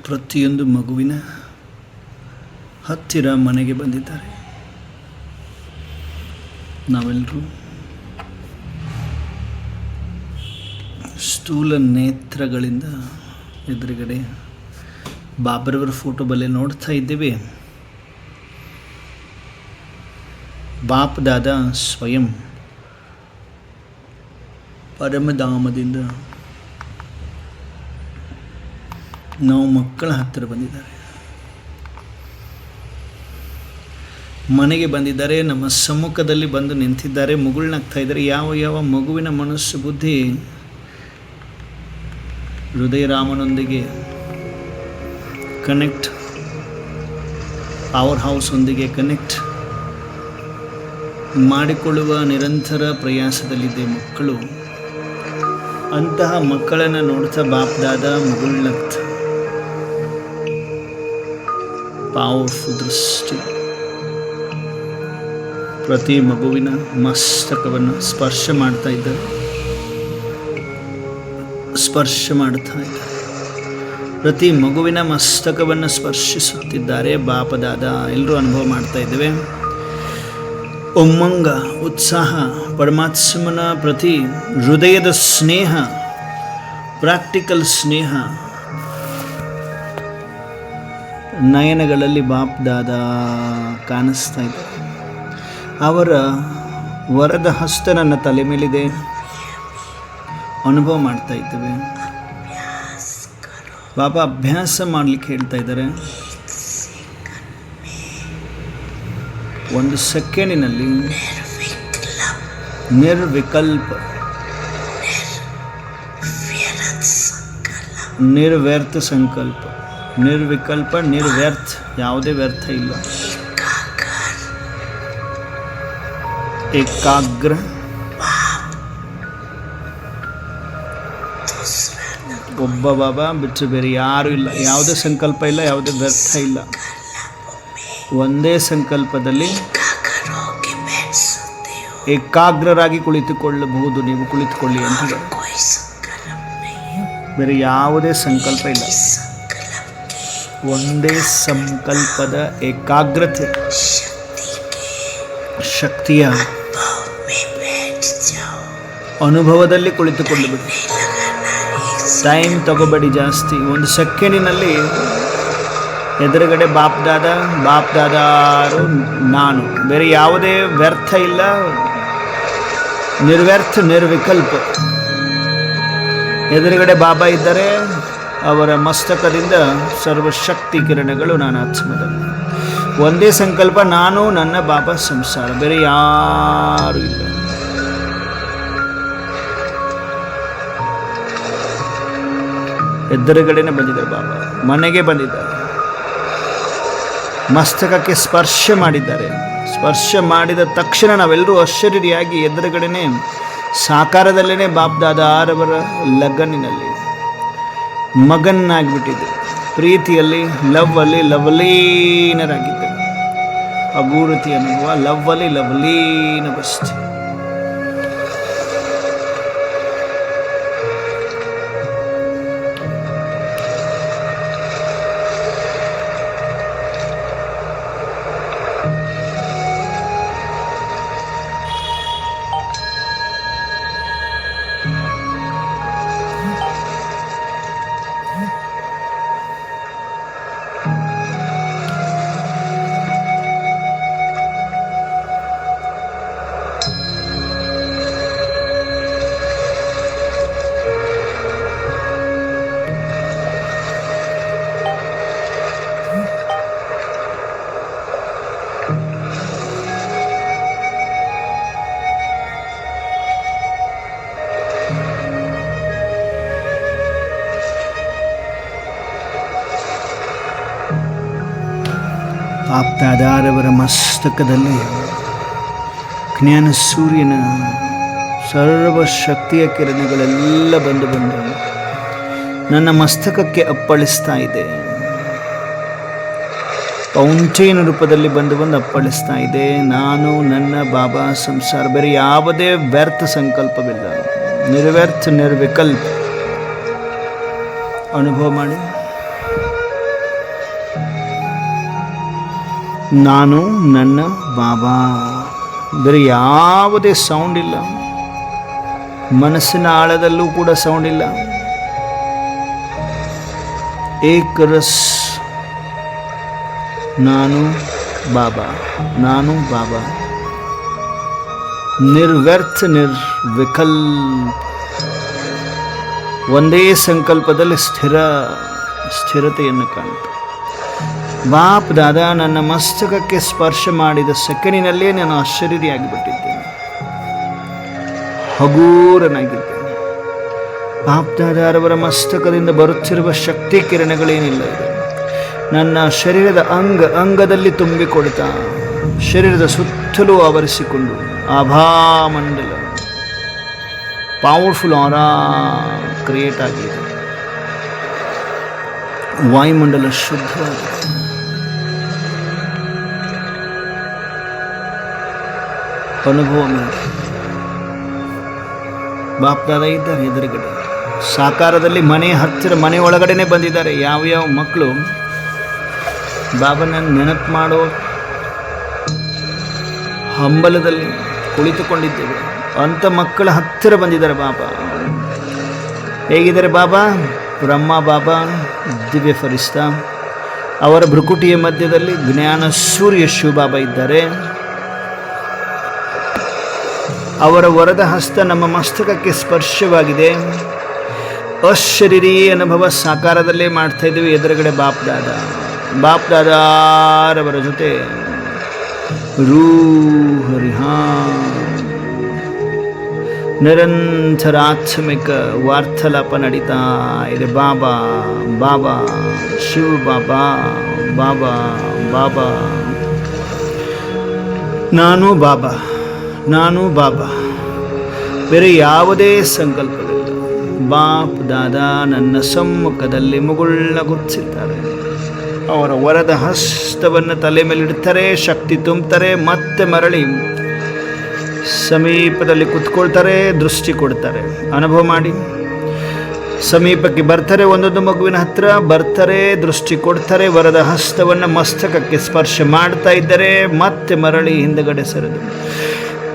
ಪ್ರತಿಯೊಂದು ಮಗುವಿನ ಹತ್ತಿರ ಮನೆಗೆ ಬಂದಿದ್ದಾರೆ. ನಾವೆಲ್ಲರೂ ಸ್ಥೂಲ ನೇತ್ರಗಳಿಂದ ಎದುರುಗಡೆ ಬಾಬರವರ ಫೋಟೋ ಬಲ್ಲೆ ನೋಡ್ತಾ ಇದ್ದೇವೆ. ಬಾಪ್ ದಾದ ಸ್ವಯಂ ಪರಮಧಾಮದಿಂದ ನಾವು ಮಕ್ಕಳ ಹತ್ತಿರ ಬಂದಿದ್ದಾರೆ, ಮನೆಗೆ ಬಂದಿದ್ದಾರೆ, ನಮ್ಮ ಸಮ್ಮುಖದಲ್ಲಿ ಬಂದು ನಿಂತಿದ್ದಾರೆ, ಮುಗುಳ್ನಾಗ್ತಾ ಇದ್ದಾರೆ. ಯಾವ ಯಾವ ಮಗುವಿನ ಮನಸ್ಸು ಬುದ್ಧಿ ಹೃದಯರಾಮನೊಂದಿಗೆ ಕನೆಕ್ಟ್, ಪವರ್ ಹೌಸ್ ಒಂದಿಗೆ ಕನೆಕ್ಟ್ ಮಾಡಿಕೊಳ್ಳುವ ನಿರಂತರ ಪ್ರಯಾಸದಲ್ಲಿದೆ ಮಕ್ಕಳು. ಅಂತಹ ಮಕ್ಕಳನ್ನು ನೋಡ್ತಾ ಬಾಪ್ದಾದ ಮುಗುಳ್ನಗ್ತ ಪವರ್ಫುಲ್ ದೃಷ್ಟಿ ಪ್ರತಿ ಮಗುವಿನ ಮಸ್ತಕವನ್ನು ಸ್ಪರ್ಶ ಮಾಡ್ತಾ ಇದ್ದಾರೆ. ಪ್ರತಿ ಮಗುವಿನ ಮಸ್ತಕವನ್ನು ಸ್ಪರ್ಶಿಸುತ್ತಿದ್ದಾರೆ ಬಾಪದಾದ. ಎಲ್ಲರೂ ಅನುಭವ ಮಾಡ್ತಾ ಇದ್ದೇವೆ. ಉಮ್ಮಂಗ, ಉತ್ಸಾಹ, ಪರಮಾತ್ಮನ ಪ್ರತಿ ಹೃದಯದ ಸ್ನೇಹ, ಪ್ರಾಕ್ಟಿಕಲ್ ಸ್ನೇಹ ನಯನಗಳಲ್ಲಿ ಬಾಪ್ದಾದ ಕಾಣಿಸ್ತಾ ಇದೆ. ಅವರ ವರದ ಹಸ್ತ ನನ್ನ ತಲೆ ಮೇಲಿದೆ, ಅನುಭವ ಮಾಡ್ತಾ ಇದ್ದೇವೆ. ಬಾಬಾ ಅಭ್ಯಾಸ ಮಾಡಲಿಕ್ಕೆ ಹೇಳ್ತಾ ಇದ್ದಾರೆ. ಒಂದು ಸೆಕೆಂಡಿನಲ್ಲಿ ನಿರ್ವಿಕಲ್ಪ, ನಿರ್ವ್ಯರ್ಥ ಸಂಕಲ್ಪ, ನಿರ್ವಿಕಲ್ಪ, ನಿರ್ವ್ಯರ್ಥ, ಯಾವುದೇ ವ್ಯರ್ಥ ಇಲ್ಲ. ಏಕಾಗ್ರ, ಒಬ್ಬ ಬಾಬಾ ಬಿಟ್ಟು ಬೇರೆ ಯಾರೂ ಇಲ್ಲ. ಯಾವುದೇ ಸಂಕಲ್ಪ ಇಲ್ಲ, ಯಾವುದೇ ವ್ಯರ್ಥ ಇಲ್ಲ. ಒಂದೇ ಸಂಕಲ್ಪದಲ್ಲಿ ಏಕಾಗ್ರರಾಗಿ ಕುಳಿತುಕೊಳ್ಳಬಹುದು. ನೀವು ಕುಳಿತುಕೊಳ್ಳಿ ಅಂತ ಬೇರೆ ಯಾವುದೇ ಸಂಕಲ್ಪ ಇಲ್ಲ. ಒಂದೇ ಸಂಕಲ್ಪದ ಏಕಾಗ್ರತೆ ಶಕ್ತಿಯ ಅನುಭವದಲ್ಲಿ ಕುಳಿತುಕೊಂಡು ಬಿಡಿ. ಟೈಮ್ ತಗೋಬೇಡಿ ಜಾಸ್ತಿ. ಒಂದು ಸೆಕೆಂಡಿನಲ್ಲಿ ಎದುರುಗಡೆ ಬಾಪ್ದಾದಾರು ನಾನು, ಬೇರೆ ಯಾವುದೇ ವ್ಯರ್ಥ ಇಲ್ಲ, ನಿರ್ವ್ಯರ್ಥ, ನಿರ್ವಿಕಲ್ಪ. ಎದುರುಗಡೆ ಬಾಬಾ ಇದ್ದರೆ ಅವರ ಮಸ್ತಕದಿಂದ ಸರ್ವಶಕ್ತಿ ಕಿರಣಗಳು ನಾನು ಆತ್ಮದಲ್ಲಿ. ಒಂದೇ ಸಂಕಲ್ಪ, ನಾನು ನನ್ನ ಬಾಬಾ ಸಂಸಾರ, ಬೇರೆ ಯಾರೂ ಇಲ್ಲ. ಎದುರುಗಡೆನೆ ಬಂದಿದ್ದಾರೆ ಬಾಬಾ, ಮನೆಗೆ ಬಂದಿದ್ದಾರೆ, ಮಸ್ತಕಕ್ಕೆ ಸ್ಪರ್ಶ ಮಾಡಿದ್ದಾರೆ. ಸ್ಪರ್ಶ ಮಾಡಿದ ತಕ್ಷಣ ನಾವೆಲ್ಲರೂ ಆಶ್ಚರ್ಯರಿಯಾಗಿ ಎದುರುಗಡೆನೆ ಸಾಕಾರದಲ್ಲೇ ಬಾಪ್ದಾದ ಆರವರ ಲಗನ್ನಿನಲ್ಲಿ ಮಗನ್ನಾಗಿಬಿಟ್ಟಿದ್ದೆ. ಪ್ರೀತಿಯಲ್ಲಿ, ಲವ್ವಲ್ಲಿ ಲವಲೀನರಾಗಿದ್ದೆ. ಅಗೂರತಿ ಅನುಭವ, ಲವ್ವಲ್ಲಿ ಲವಲೀನ ಬಸ್ತಿ. ಬಾಪ್ದಾದಾರವರ ಮಸ್ತಕದಲ್ಲಿ ಜ್ಞಾನ ಸೂರ್ಯನ ಸರ್ವಶಕ್ತಿಯ ಕಿರಣಗಳೆಲ್ಲ ಬಂದು ನನ್ನ ಮಸ್ತಕಕ್ಕೆ ಅಪ್ಪಳಿಸ್ತಾ ಇದೆ. ಫೌಂಟೇನ್ ರೂಪದಲ್ಲಿ ಬಂದು ಅಪ್ಪಳಿಸ್ತಾ ಇದೆ. ನಾನು ನನ್ನ ಬಾಬಾ ಸಂಸಾರ, ಬೇರೆ ಯಾವುದೇ ವ್ಯರ್ಥ ಸಂಕಲ್ಪವಿಲ್ಲ, ನಿರ್ವ್ಯರ್ಥ ನಿರ್ವಿಕಲ್ಪ. ಅನುಭವ ಮಾಡಿ. ನಾನು ನನ್ನ ಬಾಬಾ. ಬೇರೆ ಯಾವುದೇ ಸೌಂಡ್ ಇಲ್ಲ, ಮನಸ್ಸಿನ ಆಳದಲ್ಲೂ ಕೂಡ ಸೌಂಡ್ ಇಲ್ಲ. ಏಕರಸ್, ನಾನು ಬಾಬಾ, ನಾನು ಬಾಬಾ. ನಿರ್ವ್ಯರ್ಥ ನಿರ್ವಿಕಲ್ಪ, ಒಂದೇ ಸಂಕಲ್ಪದಲ್ಲಿ ಸ್ಥಿರತೆಯನ್ನು ಕಾಣುತ್ತೆ. ಬಾಪ್ ದಾದಾ ನನ್ನ ಮಸ್ತಕಕ್ಕೆ ಸ್ಪರ್ಶ ಮಾಡಿದ ಸೆಕೆಂಡಿನಲ್ಲೇ ನಾನು ಅಶರೀರಿಯಾಗಿಬಿಟ್ಟಿದ್ದೇನೆ, ಹಗೂರನಾಗಿದ್ದೇನೆ. ಬಾಪ್ ದಾದಾರವರ ಮಸ್ತಕದಿಂದ ಬರುತ್ತಿರುವ ಶಕ್ತಿ ಕಿರಣಗಳೇನಿಲ್ಲ ಇದೆ, ನನ್ನ ಶರೀರದ ಅಂಗದಲ್ಲಿ ತುಂಬಿಕೊಡ್ತಾ ಶರೀರದ ಸುತ್ತಲೂ ಆವರಿಸಿಕೊಂಡು ಆಭಾಮಂಡಲ ಪವರ್ಫುಲ್ ಆರಾ ಕ್ರಿಯೇಟ್ ಆಗಿದೆ. ವಾಯುಮಂಡಲ ಶುದ್ಧವಾಗಿದೆ. ಅನುಭವ ಮಾಡಿ. ಬಾಪ್ದಾದ ಇದ್ದಾರೆ ಎದುರುಗಡೆ, ಸಾಕಾರದಲ್ಲಿ ಮನೆ ಹತ್ತಿರ, ಮನೆ ಒಳಗಡೆನೆ ಬಂದಿದ್ದಾರೆ. ಯಾವ್ಯಾವ ಮಕ್ಕಳು ಬಾಬನ ನೆನಪು ಮಾಡೋ ಹಂಬಲದಲ್ಲಿ ಕುಳಿತುಕೊಂಡಿದ್ದೇವೆ ಅಂಥ ಮಕ್ಕಳ ಹತ್ತಿರ ಬಂದಿದ್ದಾರೆ ಬಾಬಾ. ಹೇಗಿದ್ದಾರೆ ಬಾಬಾ? ಬ್ರಹ್ಮ ಬಾಬಾ, ದಿವ್ಯ ಫರಿಸ್ತಾ, ಅವರ ಭ್ರುಕುಟಿಯ ಮಧ್ಯದಲ್ಲಿ ಜ್ಞಾನ ಸೂರ್ಯ ಶಿವ ಬಾಬಾ ಇದ್ದಾರೆ. ಅವರ ವರದ ಹಸ್ತ ನಮ್ಮ ಮಸ್ತಕಕ್ಕೆ ಸ್ಪರ್ಶವಾಗಿದೆ. ಅಶರೀರಿ ಅನುಭವ ಸಾಕಾರದಲ್ಲೇ ಮಾಡ್ತಾ ಇದ್ದೀವಿ. ಎದುರುಗಡೆ ಬಾಪ್ ದಾದಾರವರ ಜೊತೆ ಹರಿಹಾ ನಿರಂತರಾತ್ಮಿಕ ವಾರ್ತಾಲಾಪ ನಡೀತಾ ಇದೆ. ಬಾಬಾ ಬಾಬಾ, ಶಿವ ಬಾಬಾ, ಬಾಬಾ ಬಾಬಾ, ನಾನು ಬಾಬಾ, ನಾನು ಬಾಬಾ. ಬೇರೆ ಯಾವುದೇ ಸಂಕಲ್ಪವಿಲ್ಲ. ಬಾಪ್ ದಾದಾ ನನ್ನ ಸಮ್ಮುಖದಲ್ಲಿ ಮುಗುಳ್ನಗುತ್ತಿದ್ದಾರೆ. ಅವರ ವರದ ಹಸ್ತವನ್ನು ತಲೆ ಮೇಲಿಡ್ತಾರೆ, ಶಕ್ತಿ ತುಂಬುತ್ತಾರೆ, ಮತ್ತೆ ಮರಳಿ ಸಮೀಪದಲ್ಲಿ ಕುತ್ಕೊಳ್ತಾರೆ, ದೃಷ್ಟಿ ಕೊಡ್ತಾರೆ. ಅನುಭವ ಮಾಡಿ. ಸಮೀಪಕ್ಕೆ ಬರ್ತಾರೆ, ಒಂದೊಂದು ಮಗುವಿನ ಹತ್ರ ಬರ್ತಾರೆ, ದೃಷ್ಟಿ ಕೊಡ್ತಾರೆ, ವರದ ಹಸ್ತವನ್ನು ಮಸ್ತಕಕ್ಕೆ ಸ್ಪರ್ಶ ಮಾಡ್ತಾ ಇದ್ದಾರೆ, ಮತ್ತೆ ಮರಳಿ ಹಿಂದಗಡೆ ಸರಿದು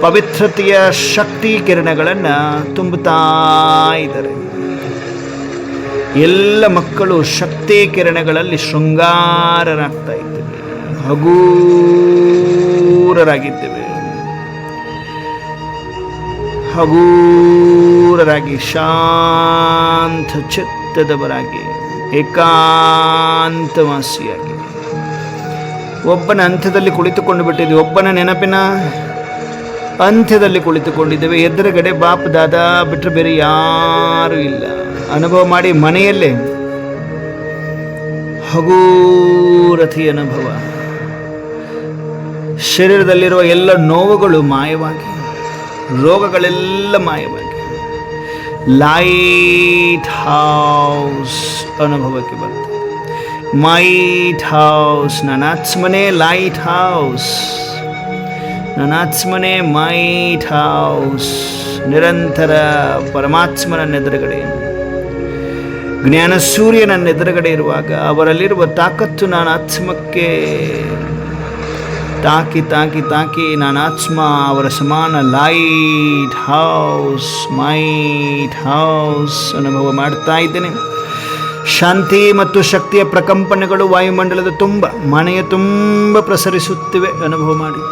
ಪವಿತ್ರತೆಯ ಶಕ್ತಿ ಕಿರಣಗಳನ್ನು ತುಂಬುತ್ತಾ ಇದ್ದಾರೆ. ಎಲ್ಲ ಮಕ್ಕಳು ಶಕ್ತಿ ಕಿರಣಗಳಲ್ಲಿ ಶೃಂಗಾರರಾಗ್ತಾ ಇದ್ದೇವೆ, ಹಗೂರರಾಗಿದ್ದೇವೆ. ಹಗೂರರಾಗಿ ಶಾಂತ ಚಿತ್ತದವರಾಗಿ ಏಕಾಂತವಾಸಿಯಾಗಿ ಒಬ್ಬನ ಅಂತ್ಯದಲ್ಲಿ ಕುಳಿತುಕೊಂಡು ಬಿಟ್ಟಿದ್ದೇವೆ. ಒಬ್ಬನ ನೆನಪಿನ ಅಂತ್ಯದಲ್ಲಿ ಕುಳಿತುಕೊಂಡಿದ್ದೇವೆ. ಎದುರುಗಡೆ ಬಾಪ್ ದಾದಾ ಬಿಟ್ಟರೆ ಬೇರೆ ಯಾರೂ ಇಲ್ಲ. ಅನುಭವ ಮಾಡಿ. ಮನೆಯಲ್ಲೇ ಹಗೂರತಿ ಅನುಭವ. ಶರೀರದಲ್ಲಿರುವ ಎಲ್ಲ ನೋವುಗಳು ಮಾಯವಾಗಿ, ರೋಗಗಳೆಲ್ಲ ಮಾಯವಾಗಿ ಲೈಟ್ ಹೌಸ್ ಅನುಭವಕ್ಕೆ ಬರ್ತದೆ. ಮೈಟ್ ಹೌಸ್, ನನಾತ್ಮನೇ ಲೈಟ್ ಹೌಸ್, ನನಾತ್ಮನೇ ಮೈಟ್ ಹೌಸ್. ನಿರಂತರ ಪರಮಾತ್ಮನ ಎದುರುಗಡೆ, ಜ್ಞಾನ ಸೂರ್ಯನ ಎದುರುಗಡೆ ಇರುವಾಗ ಅವರಲ್ಲಿರುವ ತಾಕತ್ತು ನಾನು ಆತ್ಮಕ್ಕೆ ತಾಕಿ ತಾಕಿ ತಾಕಿ ನಾನು ಆತ್ಮ ಅವರ ಸಮಾನ ಲೈಟ್ ಹೌಸ್, ಮೈಟ್ ಹೌಸ್ ಅನುಭವ ಮಾಡ್ತಾ ಇದ್ದೇನೆ. ಶಾಂತಿ ಮತ್ತು ಶಕ್ತಿಯ ಪ್ರಕಂಪನೆಗಳು ವಾಯುಮಂಡಲದ ತುಂಬ, ಮನೆಯ ತುಂಬ ಪ್ರಸರಿಸುತ್ತಿವೆ. ಅನುಭವ ಮಾಡಿ.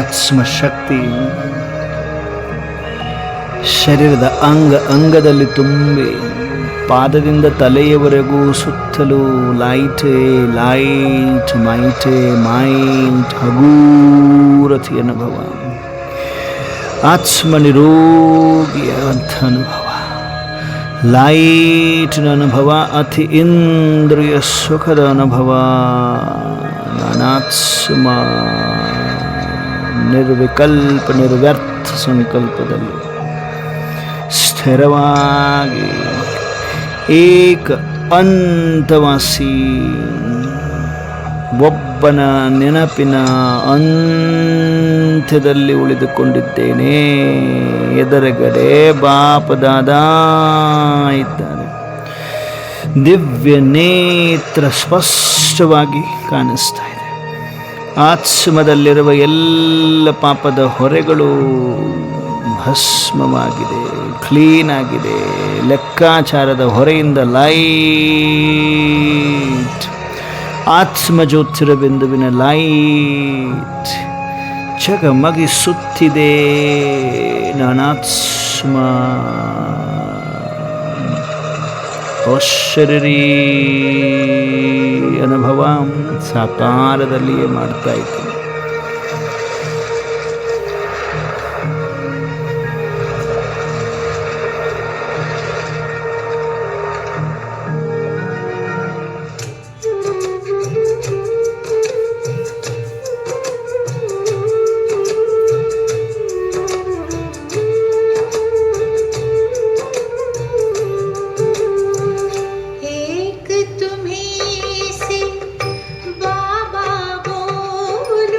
ಆತ್ಮಶಕ್ತಿ ಶರೀರದ ಅಂಗದಲ್ಲಿ ತುಂಬಿ ಪಾದದಿಂದ ತಲೆಯವರೆಗೂ ಸುತ್ತಲೂ ಲೈಟೇ ಲೈಟ್ ಮೈಟೇ ಮೈಟ್ ಹಗೂರತಿ ಅನುಭವ, ಆತ್ಮ ನಿರೋಗಿಯಾದಂಥ ಅನುಭವ, ಲೈಟ್ನ ಅನುಭವ, ಅತಿ ಇಂದ್ರಿಯ ಸುಖದ ಅನುಭವ. ನಾನಾತ್ಮ ನಿರ್ವಿಕಲ್ಪ ನಿರ್ವ್ಯರ್ಥ ಸಂಕಲ್ಪದಲ್ಲಿ ಸ್ಥಿರವಾಗಿ ಏಕ ಅಂತವಾಸಿ ಒಬ್ಬನ ನೆನಪಿನ ಅಂತ್ಯದಲ್ಲಿ ಉಳಿದುಕೊಂಡಿದ್ದೇನೆ. ಎದುರುಗಡೆ ಬಾಪದಾದ ಇದ್ದಾನೆ. ದಿವ್ಯ ನೇತ್ರ ಸ್ಪಷ್ಟವಾಗಿ ಕಾಣಿಸ್ತಾ ಇದೆ. ಆತ್ಮದಲ್ಲಿರುವ ಎಲ್ಲ ಪಾಪದ ಹೊರೆಗಳು ಭಸ್ಮವಾಗಿದೆ, ಕ್ಲೀನ್ ಆಗಿದೆ. ಲೆಕ್ಕಾಚಾರದ ಹೊರೆಯಿಂದ ಲೈಟ್, ಆತ್ಮ ಜ್ಯೋತಿರ ಬಿಂದುವಿನ ಲೈಟ್ ಝಗಮಗಿಸುತ್ತಿದೆ. ನಾನಾತ್ಮ ಅಶರೀರಿ ಅನುಭವ ಸಾಕಾರದಲ್ಲಿಯೇ ಮಾಡ್ತಾ ಇತ್ತು. एक तुम्हीं से बाबा बोलो,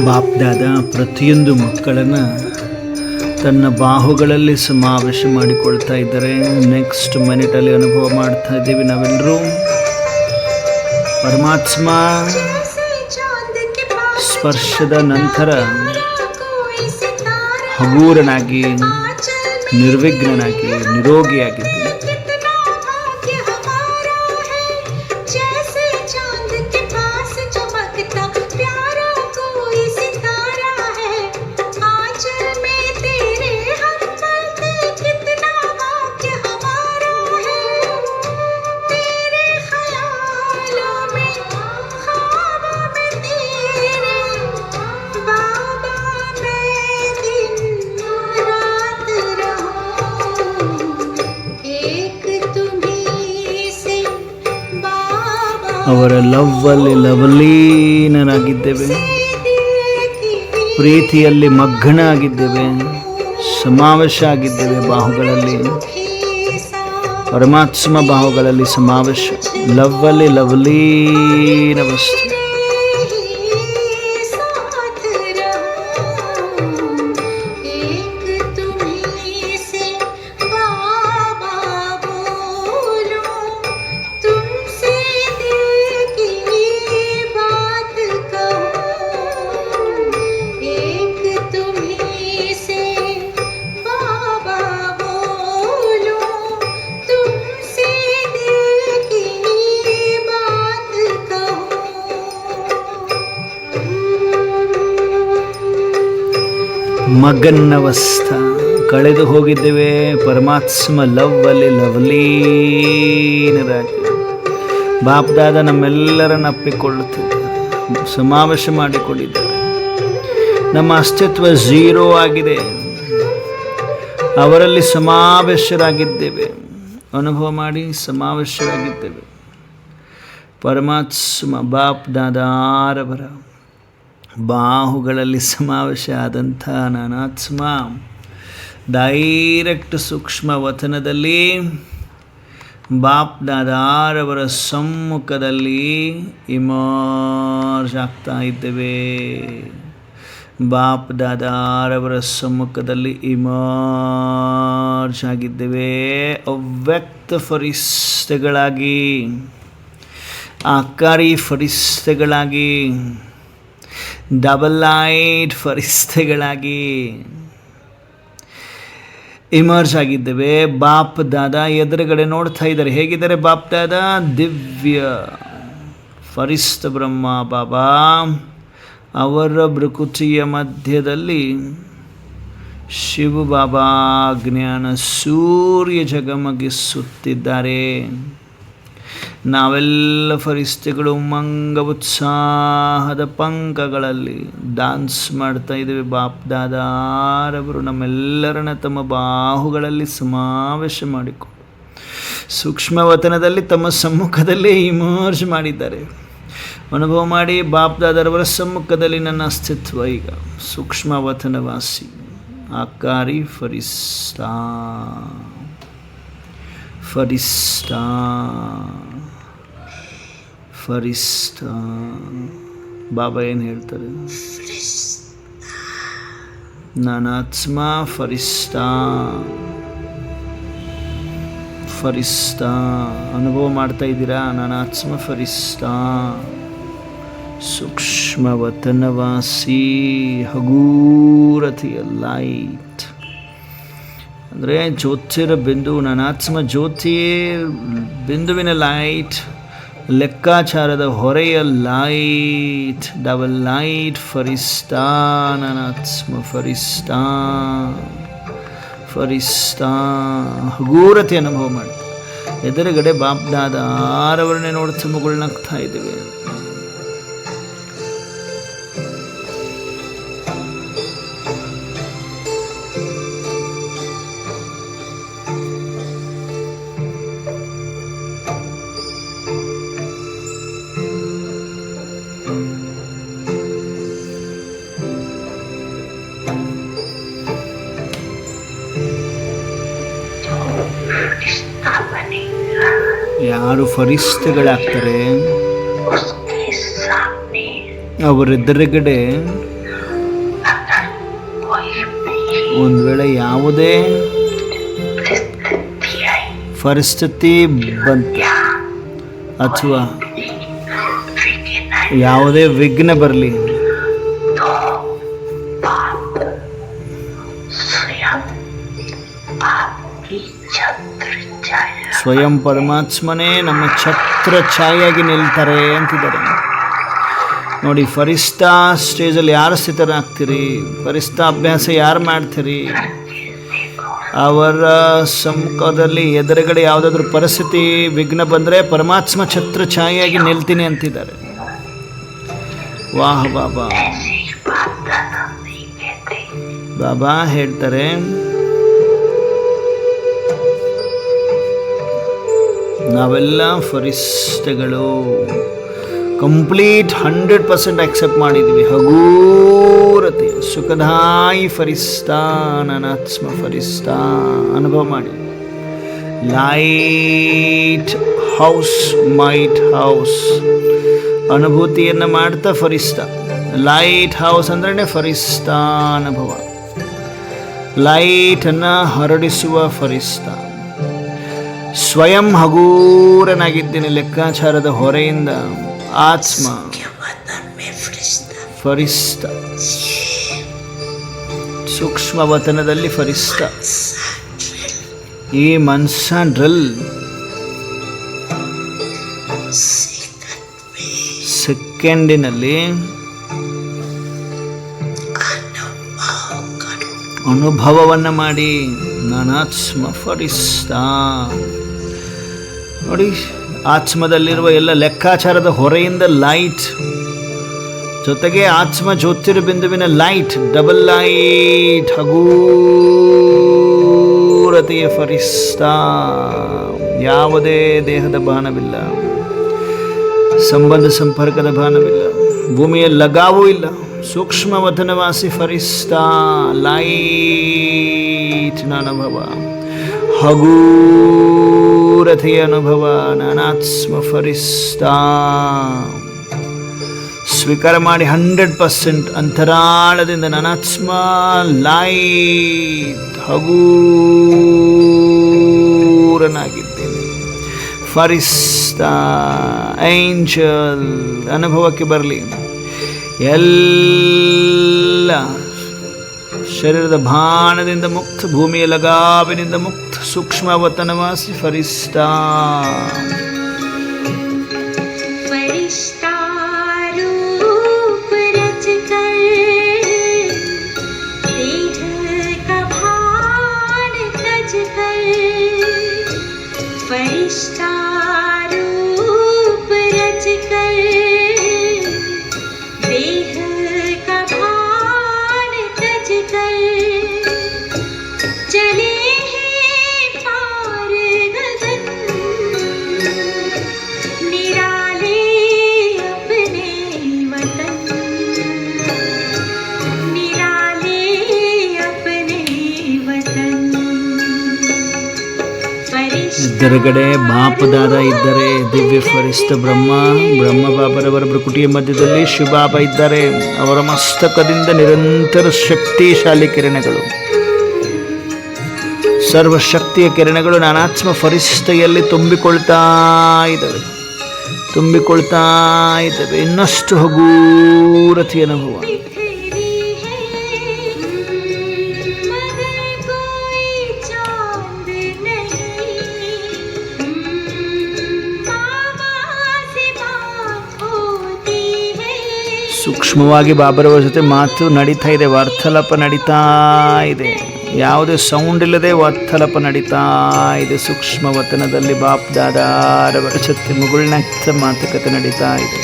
ಬಾಪ್ದಾದ ಪ್ರತಿಯೊಂದು ಮಕ್ಕಳನ್ನು ತನ್ನ ಬಾಹುಗಳಲ್ಲಿ ಸಮಾವೇಶ ಮಾಡಿಕೊಳ್ತಾ ಇದ್ದಾರೆ. ನೆಕ್ಸ್ಟ್ ಮಿನಿಟಲ್ಲಿ ಅನುಭವ ಮಾಡ್ತಾ ಇದ್ದೀವಿ ನಾವೆಲ್ಲರೂ. ಪರಮಾತ್ಮ ಸ್ಪರ್ಶದ ನಂತರ ಹಗೂರನಾಗಿ, ನಿರ್ವಿಘ್ನನಾಗಿ, ನಿರೋಗಿಯಾಗಿದ್ದು ಅವರ ಲವ್ವಲ್ಲಿ ಲವಲೀನರಾಗಿದ್ದೇವೆ, ಪ್ರೀತಿಯಲ್ಲಿ ಮಗ್ನ ಆಗಿದ್ದೇವೆ, ಸಮಾವೇಶ ಆಗಿದ್ದೇವೆ. ಬಾಹುಗಳಲ್ಲಿ ಪರಮಾತ್ಮ ಬಾಹುಗಳಲ್ಲಿ ಸಮಾವೇಶ, ಲವ್ವಲ್ಲಿ ಲವಲೀನ ವಸ್ತು. ಮಗನ್ನವಸ್ಥ ಕಳೆದು ಹೋಗಿದ್ದೇವೆ. ಪರಮಾತ್ಮ ಲವ್ವಲ್ಲಿ ಲವಲೀನರಾಗಿ ಬಾಪ್ದಾದ ನಮ್ಮೆಲ್ಲರನ್ನು ಅಪ್ಪಿಕೊಳ್ಳುತ್ತಿದ್ದಾರೆ, ಸಮಾವೇಶ ಮಾಡಿಕೊಂಡಿದ್ದಾರೆ. ನಮ್ಮ ಅಸ್ತಿತ್ವ ಝೀರೋ ಆಗಿದೆ, ಅವರಲ್ಲಿ ಸಮಾವೇಶರಾಗಿದ್ದೇವೆ. ಅನುಭವ ಮಾಡಿ ಸಮಾವೇಶರಾಗಿದ್ದೇವೆ. ಪರಮಾತ್ಮ ಬಾಪ್ದಾದಾರವರ ಬಾಹುಗಳಲ್ಲಿ ಸಮಾವೇಶ ಆದಂಥ ನಾನಾತ್ಮ ಡೈರೆಕ್ಟ್ ಸೂಕ್ಷ್ಮ ವತನದಲ್ಲಿ ಬಾಪ್ದಾದಾರವರ ಸಮ್ಮುಖದಲ್ಲಿ ಇಮರ್ಜ್ ಆಗ್ತಾ ಇದ್ದೇವೆ. ಬಾಪ್ದಾದಾರವರ ಸಮ್ಮುಖದಲ್ಲಿ ಇಮರ್ಜ್ ಆಗಿದ್ದೇವೆ. ಅವ್ಯಕ್ತ ಫರಿಸ್ತೆಗಳಾಗಿ, ಆಕಾರಿ ಫರಿಸ್ತೆಗಳಾಗಿ, ಡಬಲ್ ಲೈಟ್ ಫರಿಸ್ತೆಗಳಾಗಿ ಇಮರ್ಜ್ ಆಗಿದ್ದೇವೆ. ಬಾಪ್ ದಾದಾ ಎದುರುಗಡೆ ನೋಡ್ತಾ ಇದ್ದಾರೆ. ಹೇಗಿದ್ದಾರೆ ಬಾಪ್ ದಾದಾ? ದಿವ್ಯ ಫರಿಸ್ತ ಬ್ರಹ್ಮ ಬಾಬಾ ಅವರ ಭೃಕುಟಿಯ ಮಧ್ಯದಲ್ಲಿ ಶಿವ ಬಾಬಾ ಜ್ಞಾನ ಸೂರ್ಯ ಜಗಮಗಿಸುತ್ತಿದ್ದಾರೆ. ನಾವೆಲ್ಲ ಫರಿಸ್ತೆಗಳು ಉಮ್ಮಂಗ ಉತ್ಸಾಹದ ಪಂಕಗಳಲ್ಲಿ ಡ್ಯಾನ್ಸ್ ಮಾಡ್ತಾ ಇದ್ದೇವೆ. ಬಾಪ್ ದಾದಾರವರು ನಮ್ಮೆಲ್ಲರನ್ನ ತಮ್ಮ ಬಾಹುಗಳಲ್ಲಿ ಸಮಾವೇಶ ಮಾಡಿಕೊಂಡು ಸೂಕ್ಷ್ಮ ವತನದಲ್ಲಿ ತಮ್ಮ ಸಮ್ಮುಖದಲ್ಲೇ ಇಮರ್ಜ್ ಮಾಡಿದ್ದಾರೆ. ಅನುಭವ ಮಾಡಿ ಬಾಪ್ ದಾದಾರವರ ಸಮ್ಮುಖದಲ್ಲಿ ನನ್ನ ಅಸ್ತಿತ್ವ ಈಗ ಸೂಕ್ಷ್ಮ ವತನವಾಸಿ, ಆಕಾರಿ ಫರಿಸ್ತಾ ಫರಿಸ್ತಾ ಫರಿಸ್ತಾ. ಬಾಬಾ ಏನು ಹೇಳ್ತಾರೆ? ನಾನಾತ್ಮ ಫರಿಸ್ತಾ ಫರಿಸ್ತಾ. ಅನುಭವ ಮಾಡ್ತಾ ಇದ್ದೀರಾ? ನಾನಾತ್ಮ ಫರಿಸ್ತಾ, ಸೂಕ್ಷ್ಮ ವತನವಾಸಿ, ಹಗೂರತಿಯ ಲೈಟ್ ಅಂದರೆ ಜ್ಯೋತಿರ ಬಿಂದು. ನಾನಾತ್ಮ ಜ್ಯೋತಿಯೇ ಬಿಂದುವಿನ ಲೈಟ್, ಲೆಕ್ಕಾಚಾರದ ಹೊರೆಯ ಲೈಟ್, ಡಬಲ್ ಲೈಟ್ ಫರಿಸ್ತಾ. ನಾನಾತ್ಮ ಫರಿಸ್ತಾ ಫರಿಸ್ತಾ ಹಗೂರತೆ ಅನುಭವ ಮಾಡಿ ಎದುರುಗಡೆ ಬಾಪ್ ದಾದಾರವರನ್ನೇ ನೋಡ್ತಾ ಮಗುಳ್ನಾಗ್ತಾ ಇದ್ದೇವೆ. ಯಾರು ಫರಿಸ್ತೆಗಳಾಗ್ತಾರೆ ಅವರೆದುರುಗಡೆ ಒಂದು ವೇಳೆ ಯಾವುದೇ ಪರಿಸ್ಥಿತಿ ಬಂತು ಅಥವಾ ಯಾವುದೇ ವಿಘ್ನ ಬರಲಿ, ಸ್ವಯಂ ಪರಮಾತ್ಮನೇ ನಮ್ಮ ಛತ್ರ ಛಾಯೆಯಾಗಿ ನಿಲ್ತಾರೆ ಅಂತಿದ್ದಾರೆ ನೋಡಿ. ಫರಿಸ್ತಾ ಸ್ಟೇಜಲ್ಲಿ ಯಾರು ಸ್ಥಿತರಾಗ್ತೀರಿ, ಫರಿಸ್ತಾ ಅಭ್ಯಾಸ ಯಾರು ಮಾಡ್ತೀರಿ, ಅವರ ಸಮ್ಮುಖದಲ್ಲಿ ಎದುರುಗಡೆ ಯಾವುದಾದ್ರೂ ಪರಿಸ್ಥಿತಿ ವಿಘ್ನ ಬಂದರೆ ಪರಮಾತ್ಮ ಛತ್ರ ಛಾಯೆಯಾಗಿ ನಿಲ್ತೀನಿ ಅಂತಿದ್ದಾರೆ. ವಾಹ್ ಬಾಬಾ. ಬಾಬಾ ಹೇಳ್ತಾರೆ, ನಾವೆಲ್ಲ ಫರಿಸ್ತೆಗಳು, ಕಂಪ್ಲೀಟ್ 100% ಆಕ್ಸೆಪ್ಟ್ ಮಾಡಿದ್ವಿ. ಹಗೂರತೆ ಸುಖದಾಯಿ ಫರಿಸ್ತಾ, ನನಾತ್ಮ ಫರಿಸ್ತಾ ಅನುಭವ ಮಾಡಿ. ಲೈಟ್ ಹೌಸ್ ಮೈಟ್ ಹೌಸ್ ಅನುಭೂತಿಯನ್ನು ಮಾಡ್ತಾ ಫರಿಸ್ತಾ. ಲೈಟ್ ಹೌಸ್ ಅಂದ್ರೆ ಫರಿಸ್ತಾ ಅನುಭವ, ಲೈಟನ್ನು ಹರಡಿಸುವ ಫರಿಸ್ತಾ. ಸ್ವಯಂ ಹಗೂರನಾಗಿದ್ದೇನೆ, ಲೆಕ್ಕಾಚಾರದ ಹೊರೆಯಿಂದ ಆತ್ಮ ಫರಿಸ್ತಾ, ಸೂಕ್ಷ್ಮ ವತನದಲ್ಲಿ ಫರಿಸ್ತಾ. ಈ ಮನ್ಸ ಡ್ರಿಲ್ ಸೆಕೆಂಡಿನಲ್ಲಿ ಅನುಭವವನ್ನು ಮಾಡಿ ನಾನಾತ್ಮ ಫರಿಸ್ತಾ. ನೋಡಿ, ಆತ್ಮದಲ್ಲಿರುವ ಎಲ್ಲ ಲೆಕ್ಕಾಚಾರದ ಹೊರೆಯಿಂದ ಲೈಟ್ ಜೊತೆಗೆ ಆತ್ಮ ಜ್ಯೋತಿರ್ಬಿಂದುವಿನ ಲೈಟ್, ಡಬಲ್ ಲೈಟ್, ಹಗೂರತೆಯ ಫರಿಸ್ತಾ. ಯಾವುದೇ ದೇಹದ ಬಾಣವಿಲ್ಲ, ಸಂಬಂಧ ಸಂಪರ್ಕದ ಬಾಣವಿಲ್ಲ, ಭೂಮಿಯ ಲಗಾವೂ ಇಲ್ಲ. ಸೂಕ್ಷ್ಮ ವತನವಾಸಿ ಫರಿಸ್ತಾ, ಲೈಟ್ ಅನುಭವ, ಹಗೂರತೆಯ ಅನುಭವ, ನಾನಾತ್ಮ ಫರಿಸ್ತಾ. ಸ್ವೀಕಾರ ಮಾಡಿ 100% ಅಂತರಾಳದಿಂದ ನಾನಾತ್ಮ ಲೈಟ್, ಹಗೂರನಾಗಿದ್ದೇನೆ ಫರಿಸ್ತಾ. ಏಂಜಲ್ ಅನುಭವಕ್ಕೆ ಬರಲಿ. ಎಲ್ಲ ಶರೀರದ ಬಾಣದಿಂದ ಮುಕ್ತ, ಭೂಮಿಯ ಲಗಾವಿನಿಂದ ಮುಕ್ತ, ಸೂಕ್ಷ್ಮ ವತನವಾಸಿ ಫರಿಸ್ತಾ. ಎದುರುಗಡೆ ಬಾಪದಾದ ಇದ್ದಾರೆ, ದಿವ್ಯ ಫರಿಸ್ತ ಬ್ರಹ್ಮ ಬಾಬರವರ ಕುಟಿಯ ಮಧ್ಯದಲ್ಲಿ ಶಿವಬಾಬ ಇದ್ದಾರೆ. ಅವರ ಮಸ್ತಕದಿಂದ ನಿರಂತರ ಶಕ್ತಿಶಾಲಿ ಕಿರಣಗಳು, ಸರ್ವಶಕ್ತಿಯ ಕಿರಣಗಳು ನಾನಾತ್ಮ ಫರಿಸ್ತೆಯಲ್ಲಿ ತುಂಬಿಕೊಳ್ತಾ ಇದ್ದಾವೆ. ಇನ್ನಷ್ಟು ಹಗೂರತಿ ಅನುಭವ. ಸೂಕ್ಷ್ಮವಾಗಿ ಬಾಬರವರ ಜೊತೆ ಮಾತು ನಡೀತಾ ಇದೆ, ವಾರ್ತಾಲಾಪ ನಡೀತಾ ಇದೆ. ಯಾವುದೇ ಸೌಂಡ್ ಇಲ್ಲದೆ ವಾರ್ತಾಲಾಪ ನಡೀತಾ ಇದೆ. ಸೂಕ್ಷ್ಮ ವತನದಲ್ಲಿ ಬಾಪ್ ದಾದಾರವರ ಜೊತೆ ಮುಗುಳ್ನಕ್ತ ಮಾತುಕತೆ ನಡೀತಾ ಇದೆ.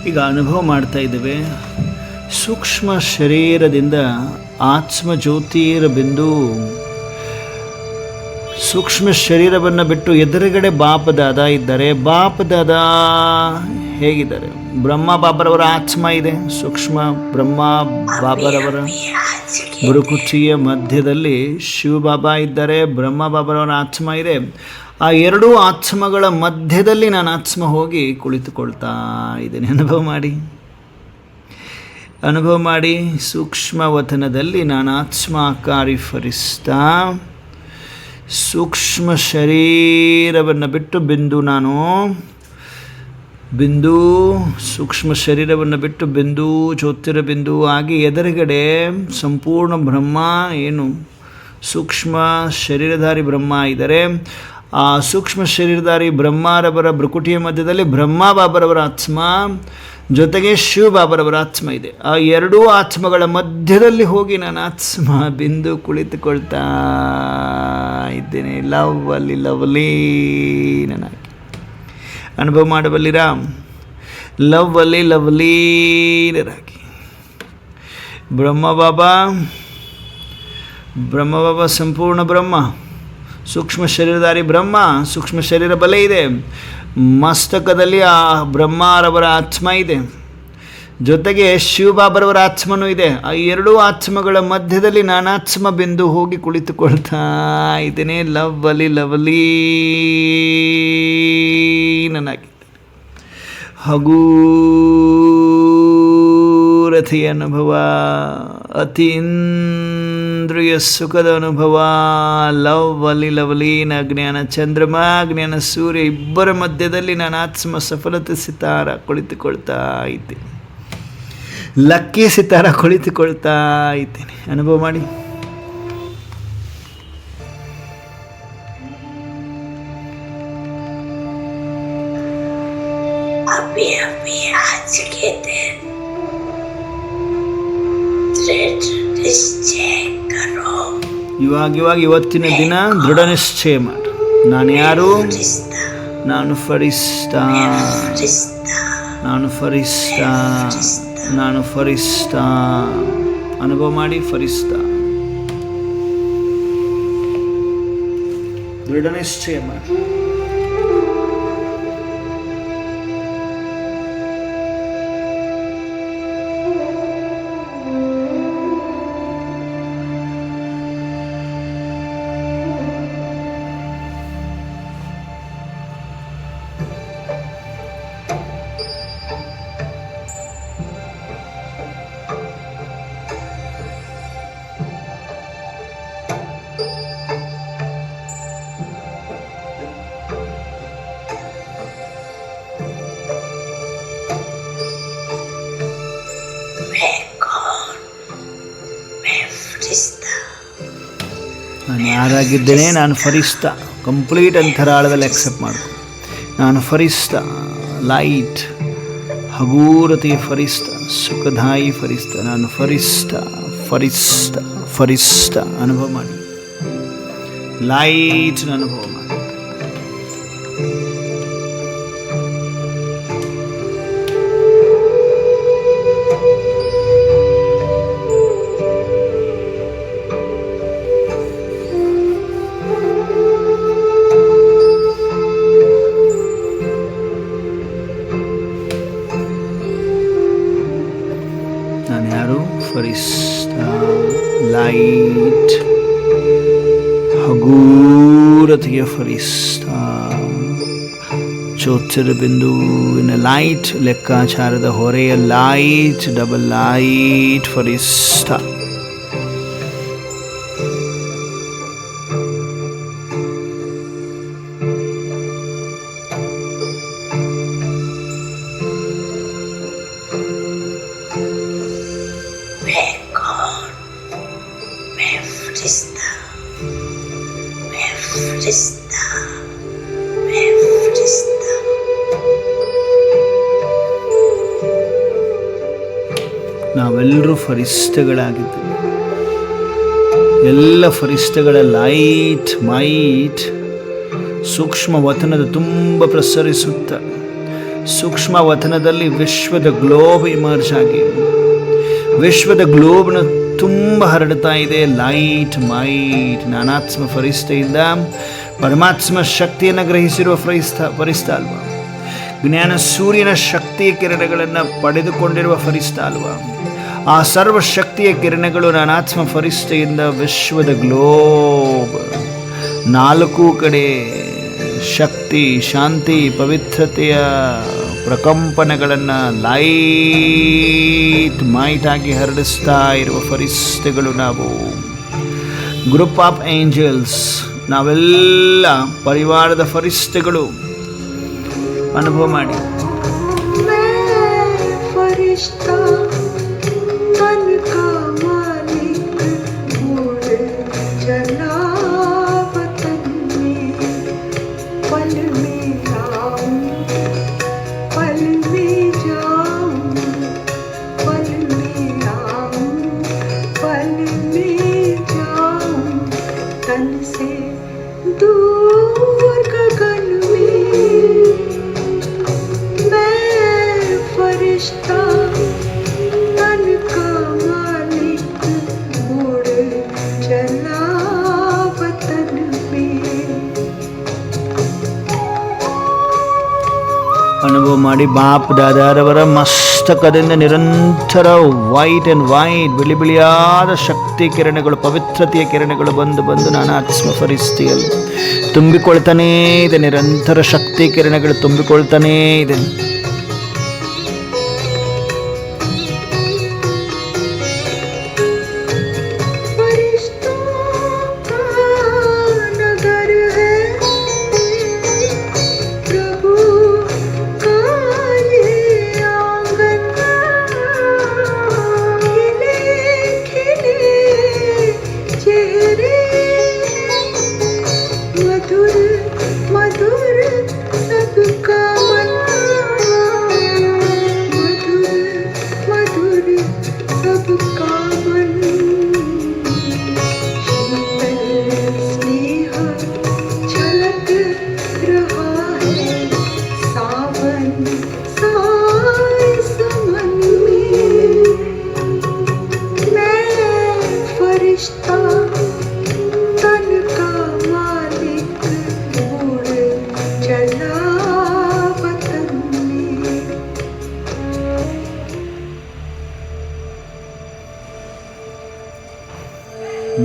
ಈಗ ಅನುಭವ ಮಾಡ್ತಾ ಇದ್ದೇವೆ. ಸೂಕ್ಷ್ಮ ಶರೀರದಿಂದ ಆತ್ಮ ಜ್ಯೋತಿರ ಬಿಂದು ಸೂಕ್ಷ್ಮ ಶರೀರವನ್ನು ಬಿಟ್ಟು ಎದುರುಗಡೆ ಬಾಪದಾದ ಇದ್ದಾರೆ. ಬಾಪದಾದ ಹೇಗಿದ್ದಾರೆ? ಬ್ರಹ್ಮ ಬಾಬರವರ ಆತ್ಮ ಇದೆ. ಸೂಕ್ಷ್ಮ ಬ್ರಹ್ಮ ಬಾಬರವರ ಬುರುಕುಚಿಯ ಮಧ್ಯದಲ್ಲಿ ಶಿವಬಾಬಾ ಇದ್ದಾರೆ. ಬ್ರಹ್ಮ ಬಾಬರವರ ಆತ್ಮ ಇದೆ. ಆ ಎರಡೂ ಆತ್ಮಗಳ ಮಧ್ಯದಲ್ಲಿ ನಾನು ಆತ್ಮ ಹೋಗಿ ಕುಳಿತುಕೊಳ್ತಾ ಇದ್ದೇನೆ. ಅನುಭವ ಮಾಡಿ. ಸೂಕ್ಷ್ಮ ವತನದಲ್ಲಿ ನಾನು ಆತ್ಮಾಕಾರಿ ಫರಿಸ್ತಾ ಸೂಕ್ಷ್ಮ ಶರೀರವನ್ನು ಬಿಟ್ಟು ಸೂಕ್ಷ್ಮ ಶರೀರವನ್ನು ಬಿಟ್ಟು ಬಿಂದು ಜ್ಯೋತಿರ ಬಿಂದು ಆಗಿ ಎದುರುಗಡೆ ಸಂಪೂರ್ಣ ಬ್ರಹ್ಮ ಏನು ಸೂಕ್ಷ್ಮ ಶರೀರಧಾರಿ ಬ್ರಹ್ಮ ಇದ್ದಾರೆ. ಆ ಸೂಕ್ಷ್ಮ ಶರೀರಧಾರಿ ಬ್ರಹ್ಮರವರ ಭ್ರುಕುಟಿಯ ಮಧ್ಯದಲ್ಲಿ ಬ್ರಹ್ಮ ಬಾಬರವರ ಆತ್ಮ ಜೊತೆಗೆ ಶಿವ ಬಾಬರವರ ಆತ್ಮ ಇದೆ. ಆ ಎರಡೂ ಆತ್ಮಗಳ ಮಧ್ಯದಲ್ಲಿ ಹೋಗಿ ನಾನು ಆತ್ಮ ಬಿಂದು ಕುಳಿತುಕೊಳ್ತಾ ಇದ್ದೇನೆ. ಲವ್ಲಿ ನನಗೆ ಅನುಭವ ಮಾಡಬಲ್ಲಿರಾ? ಲವ್ಲೀನರಾಗಿ ಬ್ರಹ್ಮ ಬಾಬಾ ಸಂಪೂರ್ಣ ಬ್ರಹ್ಮ, ಸೂಕ್ಷ್ಮ ಶರೀರಧಾರಿ ಬ್ರಹ್ಮ, ಸೂಕ್ಷ್ಮ ಶರೀರ ಬಲ ಇದೆ. ಮಸ್ತಕದಲ್ಲಿ ಆ ಬ್ರಹ್ಮರವರ ಆತ್ಮ ಇದೆ. ಜೊತೆಗೆ ಶಿವಬಾಬರವರ ಆತ್ಮನೂ ಇದೆ. ಆ ಎರಡೂ ಆತ್ಮಗಳ ಮಧ್ಯದಲ್ಲಿ ನಾನಾತ್ಮ ಬಿಂದು ಹೋಗಿ ಕುಳಿತುಕೊಳ್ತಾ ಇದ್ದೇನೆ. ಲವ್ಲಿ ನನಗೆ ಹಗೂರಥಿ ಅನುಭವ, ಅತೀಂದ್ರಿಯ ಸುಖದ ಅನುಭವ. ಲವ್ಲಿನ ಜ್ಞಾನ ಚಂದ್ರಮ, ಜ್ಞಾನ ಸೂರ್ಯ ಇಬ್ಬರ ಮಧ್ಯದಲ್ಲಿ ನಾನು ಆತ್ಮ ಸಫಲತೆ ಸಿತಾರ ಕುಳಿತುಕೊಳ್ತಾ ಇದ್ದೇನೆ. ಲಕ್ಕಿ ಸಿತಾರ ಕುಳಿತುಕೊಳ್ತಾ ಇದ್ದೇನೆ. ಅನುಭವ ಮಾಡಿ. ಇವಾಗ ಇವತ್ತಿನ ದಿನ ದೃಢ ನಿಶ್ಚಯ ಮಾಡು. ನಾನು ಯಾರು? ನಾನು ಫರಿಸ್ತಾ ಅನುಭವ ಮಾಡಿ. ಫರಿಸ್ತಾ ದೃಢ ನಿಶ್ಚಯ ಮಾಡಿ. ನಾನು ಯಾರಾಗಿದ್ದೇನೆ? ನಾನು ಫರಿಸ್ತಾ. ಕಂಪ್ಲೀಟ್ ಅಂತರಾಳದಲ್ಲಿ ಅಕ್ಸೆಪ್ಟ್ ಮಾಡ್ಕೊ. ನಾನು ಫರಿಸ್ತಾ, ಲೈಟ್ ಹಗೂರತೆಯ ಫರಿಸ್ತಾ, ಸುಖದಾಯಿ ಫರಿಸ್ತಾ. ನಾನು ಫರಿಸ್ತಾ ಅನುಭವ ಮಾಡಿ. ಲೈಟ್ ಅನುಭವ ಮಾಡಿ. ಫರಿಸ್ತಾ, ಲೈಟ್ ಹಗೂರತೆಯ ಫರಿಸ್ತಾ, ಜ್ಯೋತಿರ ಬಿಂದುವಿನ ಲೈಟ್, ಲೆಕ್ಕಾಚಾರದ ಹೊರೆಯ ಲೈಟ್, ಡಬಲ್ ಲೈಟ್ ಫರಿಸ್ತಾ. ನಾವೆಲ್ಲರೂ ಫರಿಸ್ತಗಳಾಗಿದ್ದೇವೆ. ಎಲ್ಲ ಫರಿಸ್ತಗಳ ಲೈಟ್ ಮೈಟ್ ಸೂಕ್ಷ್ಮ ವತನದ ತುಂಬ ಪ್ರಸರಿಸುತ್ತ ಸೂಕ್ಷ್ಮ ವತನದಲ್ಲಿ ವಿಶ್ವದ ಗ್ಲೋಬ್ ಇಮರ್ಜ್ ಆಗಿ ವಿಶ್ವದ ಗ್ಲೋಬ್ನ ತುಂಬ ಹರಡ್ತಾ ಇದೆ. ಲೈಟ್ ಮೈಟ್ ನಾನಾತ್ಮ ಫರಿಷ್ಠೆಯಿಂದ ಪರಮಾತ್ಮ ಶಕ್ತಿಯನ್ನು ಗ್ರಹಿಸಿರುವ ಫರಿಷ್ಠ ಅಲ್ವಾ? ಜ್ಞಾನ ಸೂರ್ಯನ ಶಕ್ತಿಯ ಕಿರಣಗಳನ್ನು ಪಡೆದುಕೊಂಡಿರುವ ಫರಿಷ್ಠ ಅಲ್ವಾ? ಆ ಸರ್ವಶಕ್ತಿಯ ಕಿರಣಗಳು ನಾನಾತ್ಮ ಫರಿಷ್ಠೆಯಿಂದ ವಿಶ್ವದ ಗ್ಲೋಬ್ ನಾಲ್ಕು ಕಡೆ ಶಕ್ತಿ, ಶಾಂತಿ, ಪವಿತ್ರತೆಯ ಪ್ರಕಂಪನಗಳನ್ನು ಲೈಟ್ ಮೈಟ್ ಆಗಿ ಹರಡಿಸ್ತಾ ಇರುವ ಫರಿಷ್ಠೆಗಳು ನಾವು. ಗ್ರೂಪ್ ಆಫ್ ಏಂಜಲ್ಸ್, ನಾವೆಲ್ಲ ಪರಿವಾರದ ಫರಿಷ್ಠೆಗಳು. ಅನುಭವ ಮಾಡಿ. ಅನುಭವ ಮಾಡಿ. ಬಾಪ್ ದಾದಾರವರ ಮಸ್ತಕದಿಂದ ನಿರಂತರ ವೈಟ್ ಆ್ಯಂಡ್ ವೈಟ್ ಬಿಳಿ ಬಿಳಿಯಾದ ಶಕ್ತಿ ಕಿರಣಗಳು, ಪವಿತ್ರತೆಯ ಕಿರಣಗಳು ಬಂದು ಬಂದು ನಾನು ಆತ್ಮ ಫರಿಷ್ಠೆಯಲ್ಲಿ ತುಂಬಿಕೊಳ್ತಾನೇ ಇದೆ. ನಿರಂತರ ಶಕ್ತಿ ಕಿರಣಗಳು ತುಂಬಿಕೊಳ್ತಾನೇ ಇದೆ.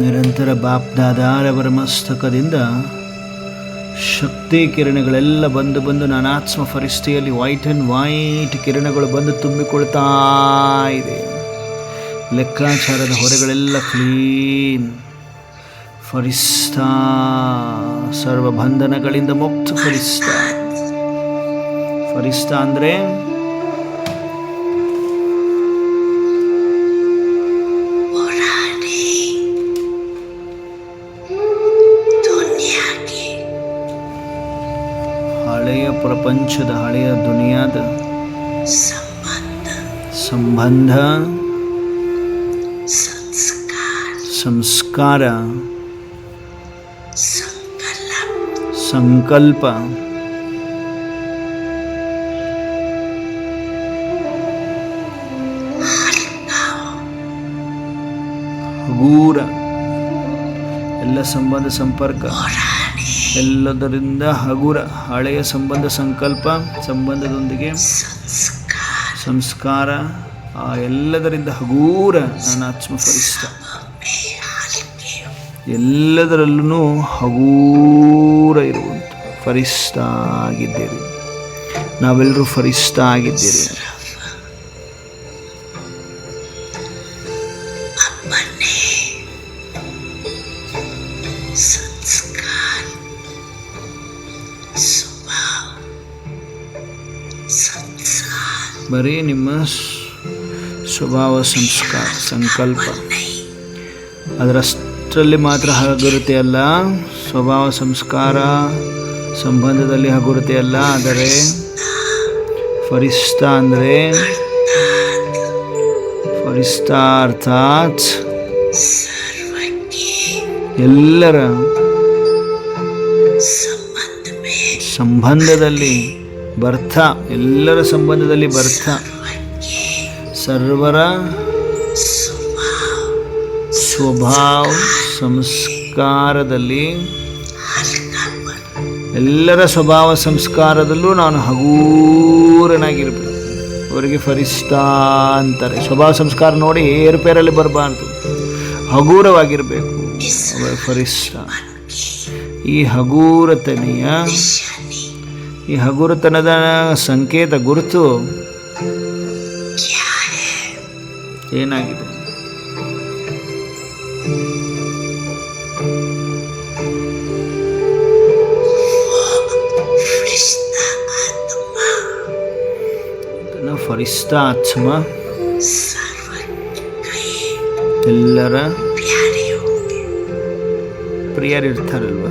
ನಿರಂತರ ಬಾಪ್ ದಾದಾರವರ ಮಸ್ತಕದಿಂದ ಶಕ್ತಿ ಕಿರಣಗಳೆಲ್ಲ ಬಂದು ಬಂದು ನಾನಾತ್ಮ ಫರಿಷ್ಠೆಯಲ್ಲಿ ವೈಟ್ ಆ್ಯಂಡ್ ವೈಟ್ ಕಿರಣಗಳು ಬಂದು ತುಂಬಿಕೊಳ್ತಾ ಇದೆ. ಲೆಕ್ಕಾಚಾರದ ಹೊರೆಗಳೆಲ್ಲ ಕ್ಲೀನ್. ಫರಿಷ್ಠ, ಸರ್ವ ಬಂಧನಗಳಿಂದ ಮುಕ್ತ ಫರಿಷ್ಠ. ಫರಿಷ್ಠ ಅಂದರೆ ಹಳೆಯ ಪ್ರಪಂಚದ, ಹಳೆಯ ದುನಿಯಾದ ಸಂಬಂಧ, ಸಂಸ್ಕಾರ, ಸಂಕಲ್ಪ, ಹಗೂರ, ಎಲ್ಲ ಸಂಬಂಧ ಸಂಪರ್ಕ ಎಲ್ಲದರಿಂದ ಹಗುರ. ಹಳೆಯ ಸಂಬಂಧ ಸಂಕಲ್ಪ, ಸಂಬಂಧದೊಂದಿಗೆ ಸಂಸ್ಕಾರ, ಆ ಎಲ್ಲದರಿಂದ ಹಗೂರ ನನ್ನ ಆತ್ಮ ಫರಿಷ್ಠ. ಎಲ್ಲದರಲ್ಲೂ ಹಗೂರ ಇರುವಂಥ ಫರಿಷ್ಠ ಆಗಿದ್ದೀರಿ. ನಾವೆಲ್ಲರೂ ಫರಿಷ್ಠ ಆಗಿದ್ದೀರಿ. ಬರೀ ನಿಮ್ಮ ಸ್ವಭಾವ, ಸಂಸ್ಕಾರ, ಸಂಕಲ್ಪ ಅದರಷ್ಟರಲ್ಲಿ ಮಾತ್ರ ಹಗುರತೆ ಅಲ್ಲ. ಸ್ವಭಾವ, ಸಂಸ್ಕಾರ, ಸಂಬಂಧದಲ್ಲಿ ಹಗುರತೆ ಅಲ್ಲ. ಆದರೆ ಫರಿಷ್ಠ ಅಂದರೆ, ಫರಿಷ್ಠ ಅರ್ಥಾತ್ ಎಲ್ಲರ ಸಂಬಂಧದಲ್ಲಿ ಬರ್ಥ, ಎಲ್ಲರ ಸಂಬಂಧದಲ್ಲಿ ಬರ್ಥ, ಸರ್ವರ ಸ್ವಭಾವ ಸಂಸ್ಕಾರದಲ್ಲಿ, ಎಲ್ಲರ ಸ್ವಭಾವ ಸಂಸ್ಕಾರದಲ್ಲೂ ನಾನು ಹಗೂರನಾಗಿರ್ಬೇಕು. ಅವರಿಗೆ ಫರಿಷ್ಠ ಅಂತಾರೆ. ಸ್ವಭಾವ ಸಂಸ್ಕಾರ ನೋಡಿ ಏರುಪೇರಲ್ಲಿ ಬರಬಾರ್ದು, ಹಗೂರವಾಗಿರಬೇಕು. ಅವರ ಫರಿಷ್ಠ. ಈ ಹಗೂರತನದ ಸಂಕೇತ ಗುರುತು ಏನಾಗಿದೆ? ಫರಿಷ್ಠ ಆತ್ಮ ಎಲ್ಲರ ಪ್ರಿಯರಿರ್ತಾರಲ್ವ.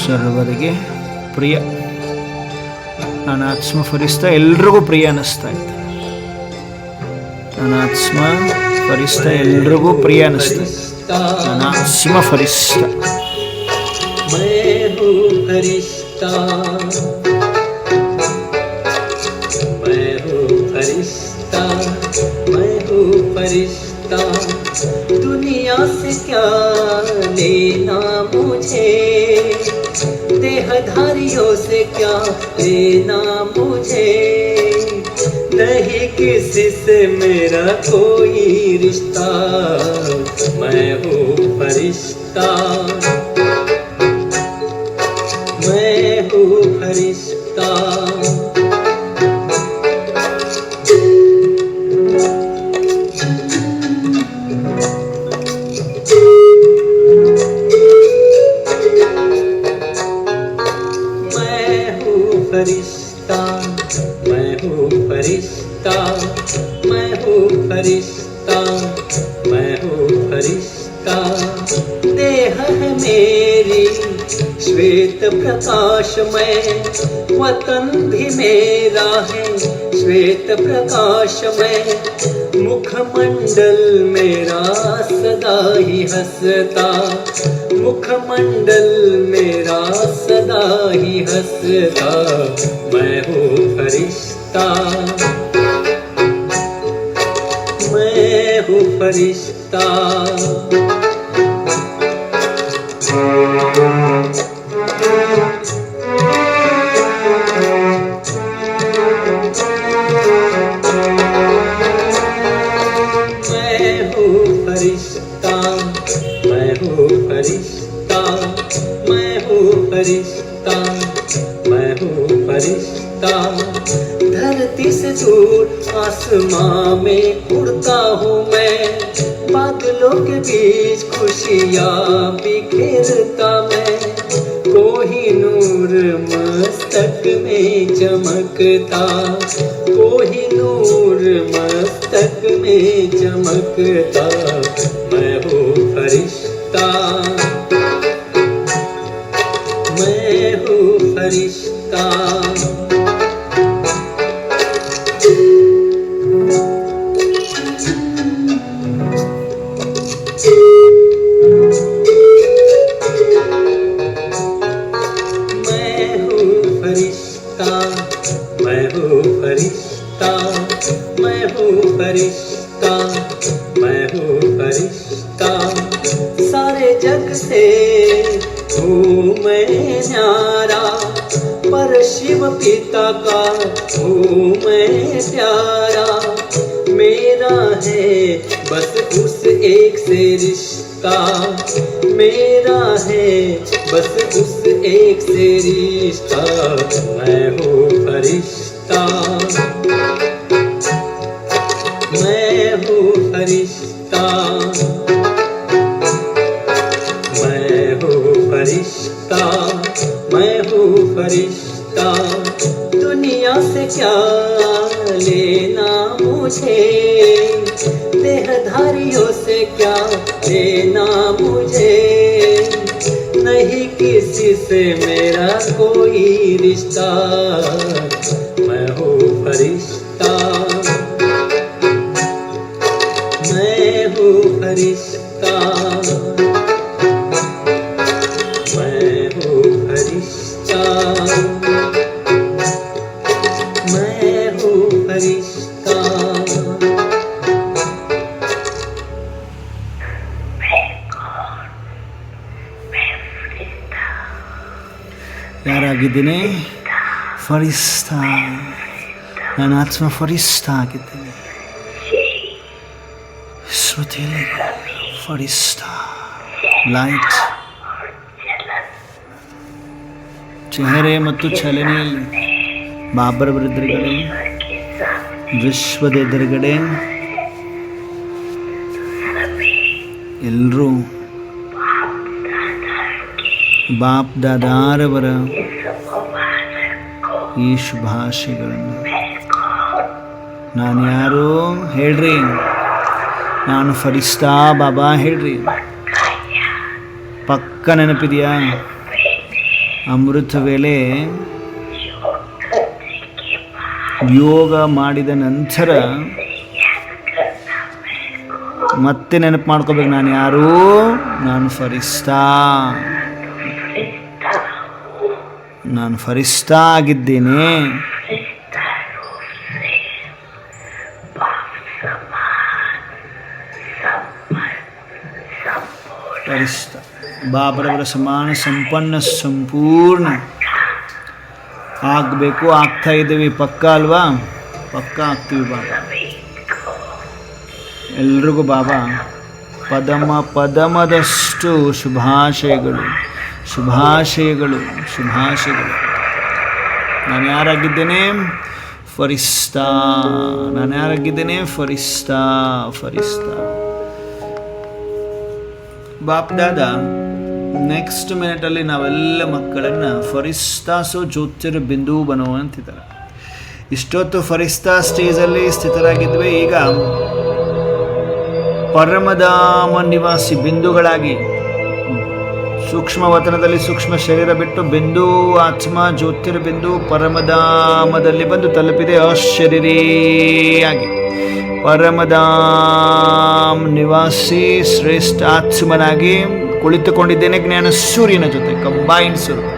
ಸರ್ವರಿಗೆ ಪ್ರಿಯ. ನನ್ನ ಆತ್ಮ ಫರಿಷ್ಠ ಎಲ್ರಿಗೂ ಪ್ರಿಯ ಅನ್ನಿಸ್ತಾ ಇತ್ತು. ನನ್ನ ಆತ್ಮ ಫರಿಷ್ಠ ಎಲ್ರಿಗೂ ಪ್ರಿಯ ಅನ್ನಿಸ್ತಾ ಇತ್ತು. ನನ್ನ ಆತ್ಮ ಫರಿಷ್ಠ. दुनिया से क्या लेना मुझे, देहधारियों से क्या लेना मुझे, नहीं किसी से मेरा कोई रिश्ता, मैं हूँ फरिश्ता, मैं हूँ फरिश्ता. फरिश्ता, मैं हूँ फरिश्ता, मैं हूँ फरिश्ता, मैं हूँ फरिश्ता. देह है मेरी श्वेत प्रकाशमय, वतन भी मेरा है श्वेत प्रकाशमय, मुखमंडल मेरा सदा ही हंसता, मुखमंडल मेरा सदा ही हंसता, मैं हूँ फरिश्ता, मैं हूँ फरिश्ता. मैं हूँ फरिश्ता, मैं हूँ फरिश्ता, मैं हूँ फरिश्ता, मैं हूँ फरिश्ता. धरती से दूर आसमां में उड़ता हूँ मैं, बादलों के बीच खुशियाँ बिखेरता मैं, कोहिनूर मस्तक में चमकता, कोहिनूर मस्तक में चमकता, मैं हूँ फरिश्ता, मैं हूँ फरिश्ता. मैं हूँ फरिश्ता, मैं हूँ फरिश्ता, मैं हूँ फरिश्ता, मैं हूँ फरिश्ता. सारे जग से हूँ मैं न्यारा, पर शिव पिता का हूँ मैं प्यारा, मेरा है बस उस एक से रिश्ता, मेरा है बस उस एक से रिश्ता, मैं हूँ फरिश्ता, मैं हूँ फरिश्ता, मैं हूँ फरिश्ता, मैं हूँ फरिश्ता. दुनिया से क्या लेना मुझे, देहधारियों से क्या लेना मुझे, नहीं किसी से मेरा कोई रिश्ता, मैं हूँ फरिश्ता, मैं हूँ फरिश्ता, मैं हूँ फरिश्ता, मैं हूँ फरिश्ता। ಯಾರಾಗಿದ್ದೀನಿ? ಫರಿಸ್ತಾ. ನಾನು ಆತ್ಮ ಫರಿಸ್ತಾ ಆಗಿದ್ದೀನಿ. ಶ್ರುತಿಯಲ್ಲಿ ಫರಿಸ್ತಾ ಲೈಟ್ ಚೆಹರೆ ಮತ್ತು ಚಲನೆಯಲ್ಲಿ ಬಾಬರವರ ಎದುರುಗಡೆ, ವಿಶ್ವದ ಎದುರುಗಡೆ ಎಲ್ಲರೂ ಬಾಪ್ ದಾದಾರವರ ಈ ಶುಭಾಶಯಗಳನ್ನು. ನಾನು ಯಾರು ಹೇಳ್ರಿ? ನಾನು ಫರಿಸ್ತಾ ಬಾಬಾ ಹೇಳ್ರಿ. ಪಕ್ಕ ನೆನಪಿದೆಯಾ? ಅಮೃತ ವೇಳೆ ಯೋಗ ಮಾಡಿದ ನಂತರ ಮತ್ತೆ ನೆನಪು ಮಾಡ್ಕೋಬೇಕು. ನಾನು ಯಾರು? ನಾನು ಫರಿಸ್ತಾ. ನಾನು ಫರಿಸ್ತಾ ಆಗಿದ್ದೇನೆ. ಫರಿಸ್ತಾ ಬಾಬರವರ ಸಮಾನ ಸಂಪನ್ನ ಸಂಪೂರ್ಣ ಆಗಬೇಕು. ಆಗ್ತಾ ಇದ್ದೀವಿ. ಪಕ್ಕ ಅಲ್ವಾ? ಪಕ್ಕ ಆಗ್ತೀವಿ ಬಾಬಾ. ಎಲ್ರಿಗೂ ಬಾಬಾ ಪದಮ ಪದಮದಷ್ಟು ಶುಭಾಶಯಗಳು, ಶುಭಾಶಯಗಳು, ಶುಭಾಶಯಗಳು. ನಾನು ಯಾರಾಗಿದ್ದೇನೆ? ಫರಿಸ್ತಾ. ನಾನು ಯಾರಾಗಿದ್ದೇನೆ? ಫರಿಸ್ತಾ, ಫರಿಸ್ತಾ. ಬಾಪ್ ದಾದ ನೆಕ್ಸ್ಟ್ ಮಿನಿಟಲ್ಲಿ ನಾವೆಲ್ಲ ಮಕ್ಕಳನ್ನು ಫರಿಸ್ತಾಸೋ ಜ್ಯೋತಿರ್ ಬಿಂದು ಬನೋ ಅಂತಿದ್ದಾರೆ. ಇಷ್ಟೊತ್ತು ಫರಿಸ್ತಾ ಸ್ಟೇಜಲ್ಲಿ ಸ್ಥಿತರಾಗಿದ್ವಿ. ಈಗ ಪರಮಧಾಮ ನಿವಾಸಿ ಬಿಂದುಗಳಾಗಿ ಸೂಕ್ಷ್ಮ ವತನದಲ್ಲಿ ಸೂಕ್ಷ್ಮ ಶರೀರ ಬಿಟ್ಟು ಬಿಂದು ಆತ್ಮ ಜ್ಯೋತಿರ್ ಬಿಂದು ಪರಮಧಾಮದಲ್ಲಿ ಬಂದು ತಲುಪಿದೆ. ಅಶರೀರಿಯಾಗಿ ಪರಮಧಾಮ್ ನಿವಾಸಿ ಶ್ರೇಷ್ಠ ಆತ್ಮನಾಗಿ ಕುಳಿತುಕೊಂಡಿದ್ದೇನೆ. ಜ್ಞಾನ ಸೂರ್ಯನ ಜೊತೆ ಕಂಬೈನ್ಡ್ ಸ್ವರೂಪ.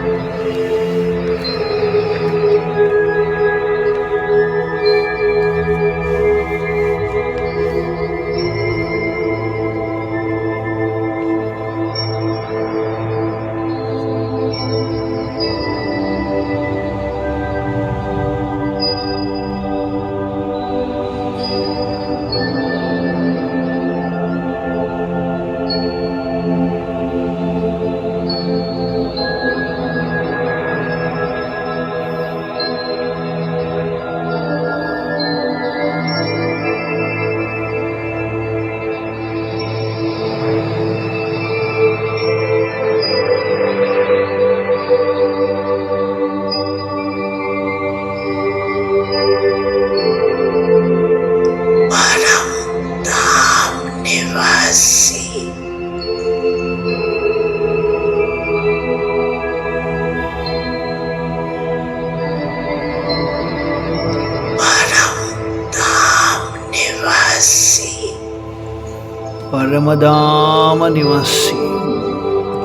ಪರಮಧಾಮ ನಿವಾಸಿ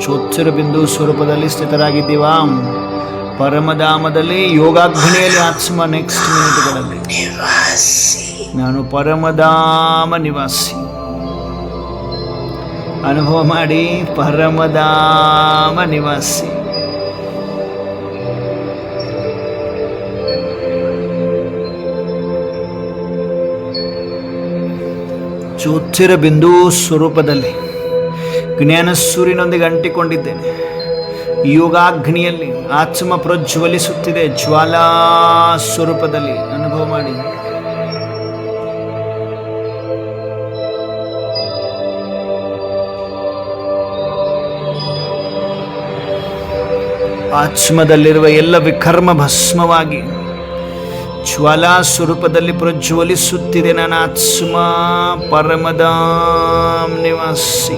ಜ್ಯೋತಿರ್ ಬಿಂದು ಸ್ವರೂಪದಲ್ಲಿ ಸ್ಥಿತರಾಗಿದ್ದೀವಾ? ಪರಮಧಾಮದಲ್ಲಿ ಯೋಗಾಗ್ನಿಯಲ್ಲಿ ಆತ್ಮ ನೆಕ್ಸ್ಟ್ ಮಿನಿಟ್ಗಳಲ್ಲಿ ನಾನು ಪರಮಧಾಮ ನಿವಾಸಿ. ಅನುಭವ ಮಾಡಿ. ಪರಮಧಾಮ ನಿವಾಸಿ. ಜ್ಯೋತಿರ ಬಿಂದು ಸ್ವರೂಪದಲ್ಲಿ ಜ್ಞಾನ ಸೂರ್ಯನೊಂದಿಗೆ ಅಂಟಿಕೊಂಡಿದ್ದೇನೆ. ಯೋಗಾಗ್ನಿಯಲ್ಲಿ ಆತ್ಮ ಪ್ರಜ್ವಲಿಸುತ್ತಿದೆ. ಜ್ವಾಲಾ ಸ್ವರೂಪದಲ್ಲಿ ಅನುಭವ ಮಾಡಿ. ಆತ್ಮದಲ್ಲಿರುವ ಎಲ್ಲ ವಿಕರ್ಮ ಭಸ್ಮವಾಗಿ ಜ್ವಾಲಾ ಸ್ವರೂಪದಲ್ಲಿ ಪ್ರಜ್ವಲಿಸುತ್ತಿದೆ. ನನ್ನ ಆತ್ಮ ಪರಮಧಾಮ್ ನಿವಾಸಿ.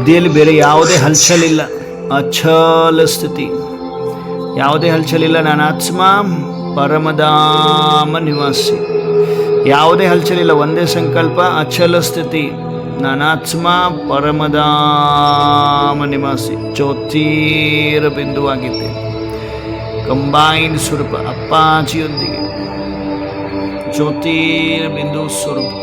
ಬುದ್ಧಿಯಲ್ಲಿ ಬೇರೆ ಯಾವುದೇ ಹಲ್ಚಲಿಲ್ಲ, ಅಚಲ ಸ್ಥಿತಿ, ಯಾವುದೇ ಹಲ್ಚಲಿಲ್ಲ. ನಾನು ಆತ್ಮ ಪರಮಧಾಮ ನಿವಾಸಿ, ಯಾವುದೇ ಹಲ್ಚಲಿಲ್ಲ, ಒಂದೇ ಸಂಕಲ್ಪ, ಅಚಲ ಸ್ಥಿತಿ. ನಾನಾತ್ಮ ಪರಮಧಾಮ ನಿವಾಸಿ, ಜ್ಯೋತಿರ ಬಿಂದುವಾಗಿದ್ದೇನೆ. ಕಂಬೈನ್ ಸ್ವರೂಪ ಅಪ್ಪಾಜಿಯೊಂದಿಗೆ ಜ್ಯೋತಿರ್ ಬಿಂದು ಸ್ವರೂಪ.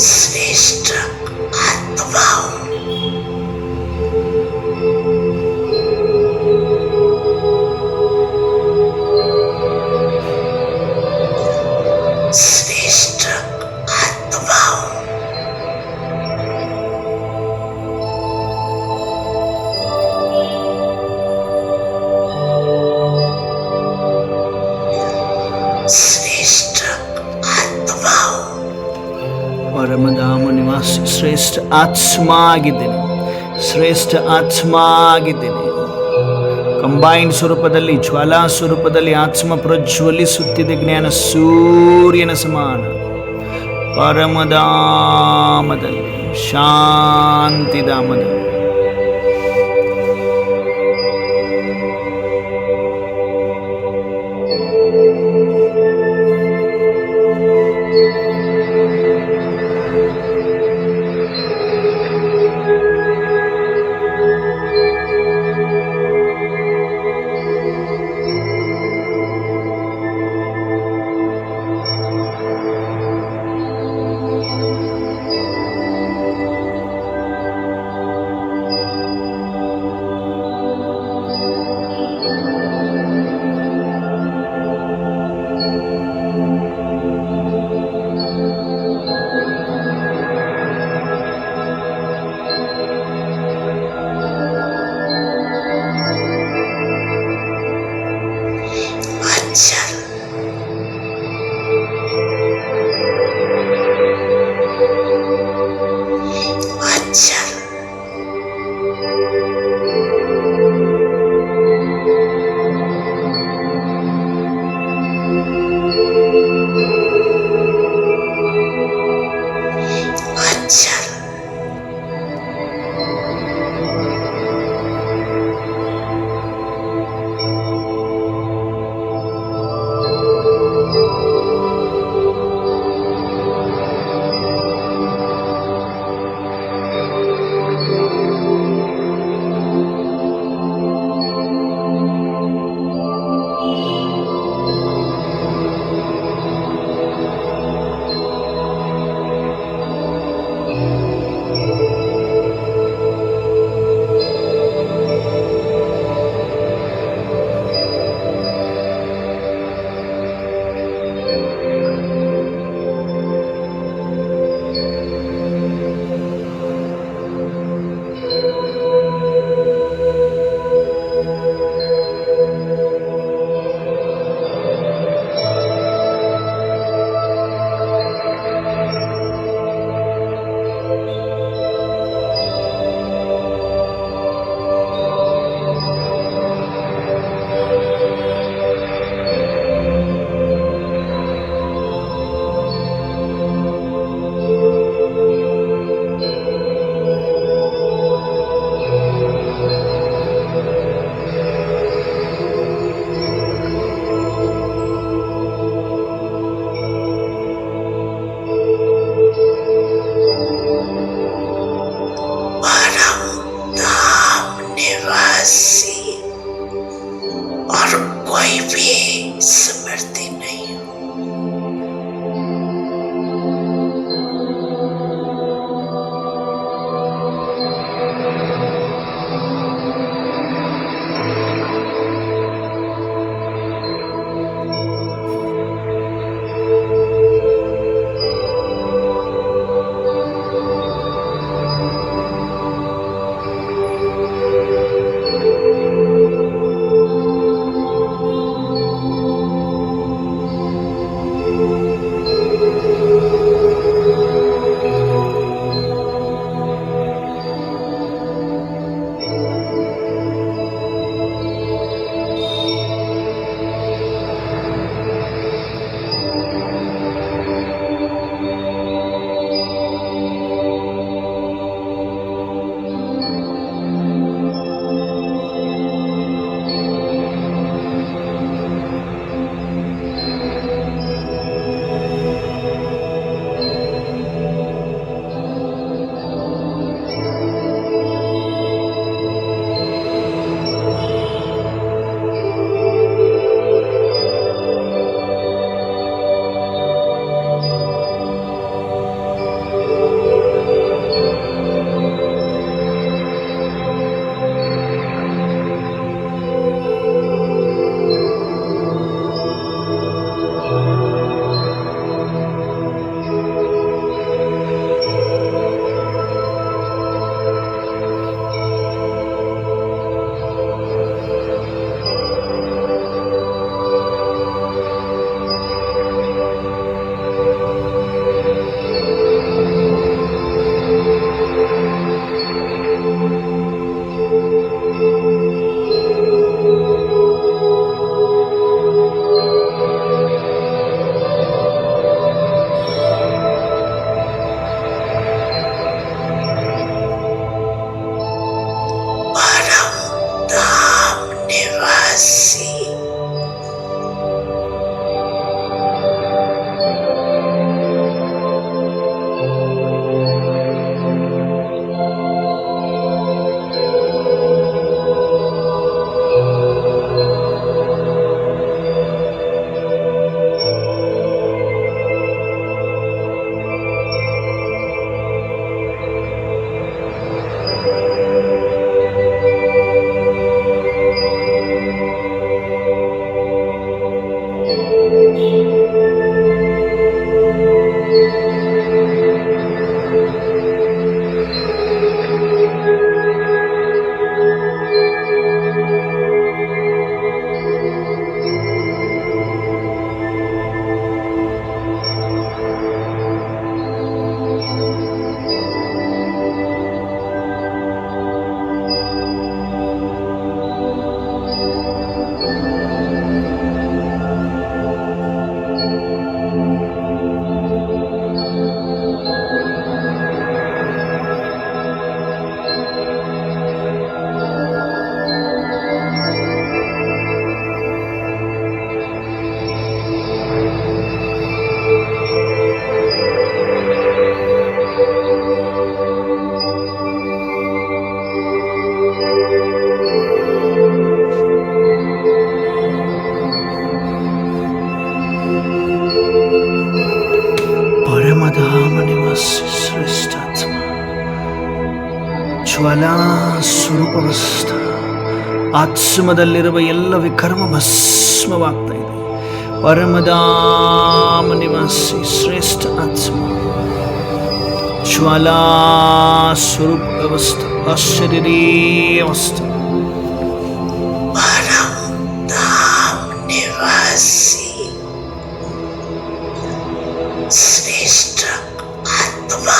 ಶ್ರೇಷ್ಠ ಆತ್ಮ ಶ್ರೇಷ್ಠ ಆತ್ಮ ಶ್ರೇಷ್ಠ ಆತ್ಮ ಪರಮಧಾಮ ನಿವಾಸಿ, ಶ್ರೇಷ್ಠ ಆತ್ಮ ಆಗಿದ್ದೇನೆ, ಶ್ರೇಷ್ಠ ಆತ್ಮ ಆಗಿದ್ದೇನೆ. ಕಂಬೈನ್ ಸ್ವರೂಪದಲ್ಲಿ, ಜ್ವಾಲಾ ಸ್ವರೂಪದಲ್ಲಿ ಆತ್ಮ ಪ್ರಜ್ವಲಿಸುತ್ತಿದೆ, ಜ್ಞಾನ ಸೂರ್ಯನ ಸಮಾನ. ಪರಮಧಾಮದಲ್ಲಿ, ಶಾಂತಿಧಾಮದಲ್ಲಿ. ಜ್ವಾಲಾ ಸ್ವರೂಪವಸ್ಥ ಆತ್ಮದಲ್ಲಿರುವ ಎಲ್ಲ ವಿಕರ್ಮ ಭಸ್ಮವಾಗ್ತಾ ಇದೆ. ಪರಮಧಾಮ ನಿವಾಸಿ ಶ್ರೇಷ್ಠ ಆತ್ಮ ಜ್ವಾಲಾ ಸ್ವರೂಪ ಅವಸ್ಥೆ ಅಶರೀರೀಯ ಅವಸ್ಥೆ परमधाम निवासी श्रेष्ठ आत्मा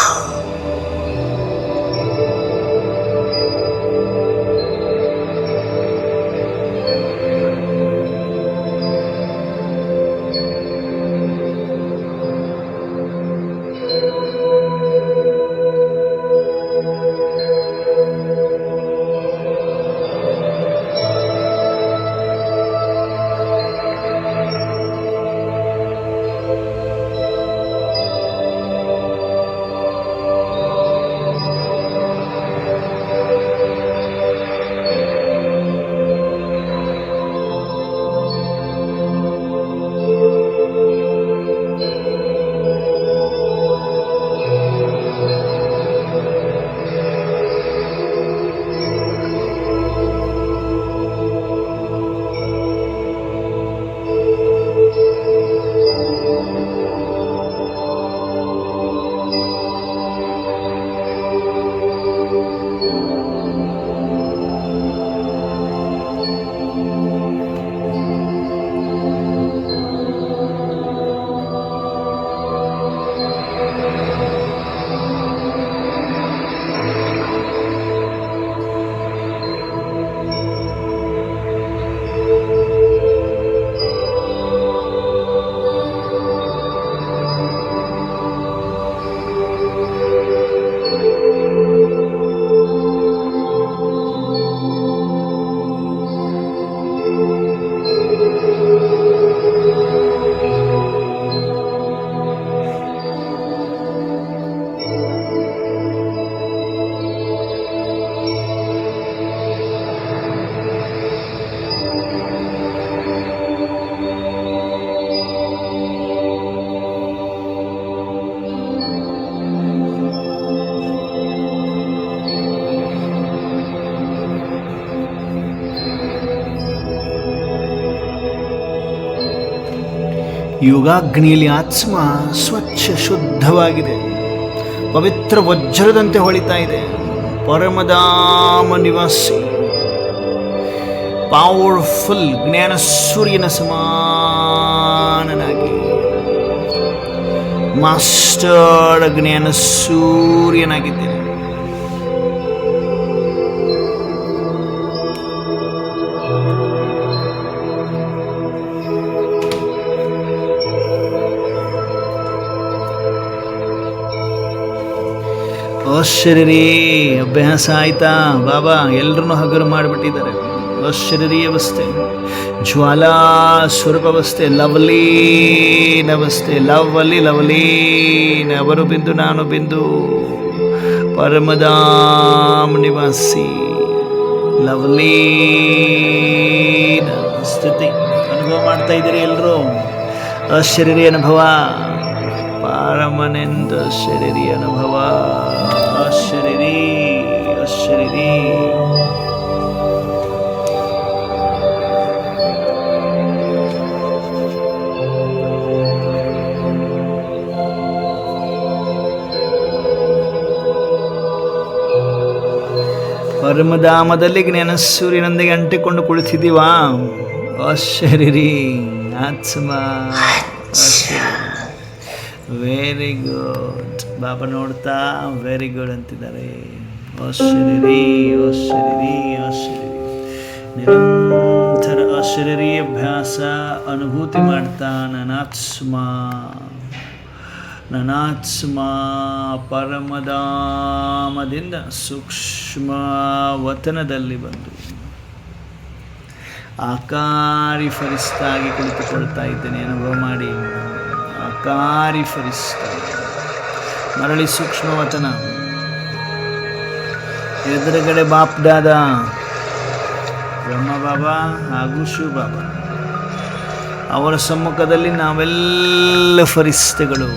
ಯೋಗಾಗ್ನಿಯಲ್ಲಿ ಆತ್ಮ ಸ್ವಚ್ಛ ಶುದ್ಧವಾಗಿದೆ, ಪವಿತ್ರ ವಜ್ರದಂತೆ ಹೊಳಿತಾ ಇದೆ. ಪರಮಧಾಮ ನಿವಾಸಿ ಪವರ್ಫುಲ್ ಜ್ಞಾನ ಸೂರ್ಯನ ಸಮಾನನಾಗಿ ಮಾಸ್ಟರ್ ಜ್ಞಾನ ಸೂರ್ಯನಾಗಿದ್ದೇನೆ. ಅಶರೀರಿ ಅಭ್ಯಾಸ ಆಯ್ತಾ ಬಾಬಾ? ಎಲ್ಲರನ್ನೂ ಹಗರು ಮಾಡಿಬಿಟ್ಟಿದ್ದಾರೆ. ಅಶರೀರಿ ಅವಸ್ಥೆ, ಜ್ವಾಲಾ ಸ್ವರೂಪ ಅವಸ್ಥೆ, ಲವ್ಲೀನ್ ಅವಸ್ಥೆ, ಲವ್ಲೀನ್. ಅವರು ಬಿಂದು ನಾನು ಬಿಂದು, ಪರಮಧಾಮ ನಿವಾಸಿ ಲವ್ಲೀನ್ ಸ್ಥಿತಿ ಅನುಭವ ಮಾಡ್ತಾ ಇದ್ದೀರಿ ಎಲ್ಲರೂ. ಅಶರೀರಿ ಅನುಭವ, ಪರಮನೆಂದ ಶರೀರಿ ಅನುಭವ. ಅಶರೀರಿ ಅಶರೀರಿ ಪರಮಧಾಮದಲ್ಲಿ ಜ್ಞಾನ ಸೂರ್ಯನೊಂದಿಗೆ ಅಂಟಿಕೊಂಡು ಕುಳಿತಿದ್ದೀವಾ? ಅಶರೀರಿ ಆತ್ಮ. Very good. ಬಾಬಾ ನೋಡ್ತಾ ವೆರಿ ಗುಡ್ ಅಂತಿದ್ದಾರೆ. ಅಶರೀರಿ ಅಶರೀರಿ ಅಶರೀರಿ ನಿರಂತರ ಅಶರೀರಿ ಅಭ್ಯಾಸ ಅನುಭೂತಿ ಮಾಡ್ತಾ ನನಾತ್ಮ ಪರಮಧಾಮದಿಂದ ಸೂಕ್ಷ್ಮ ವತನದಲ್ಲಿ ಬಂದು ಆಕಾರಿ ಫರಿಸ್ತಾಗಿ ಕುಳಿತುಕೊಳ್ತಾ ಇದ್ದೇನೆ. ಅನುಭವ ಮಾಡಿ. ಆಕಾರಿ ಫರಿಸ್ತ ಮರಳಿ ಸೂಕ್ಷ್ಮವತನ. ಎದುರುಗಡೆ ಬಾಪ್ ದಾದಾ ಬ್ರಹ್ಮ ಬಾಬಾ ಹಾಗೂ ಶಿವ ಬಾಬಾ, ಅವರ ಸಮ್ಮುಖದಲ್ಲಿ ನಾವೆಲ್ಲ ಫರಿಸ್ತೆಗಳು.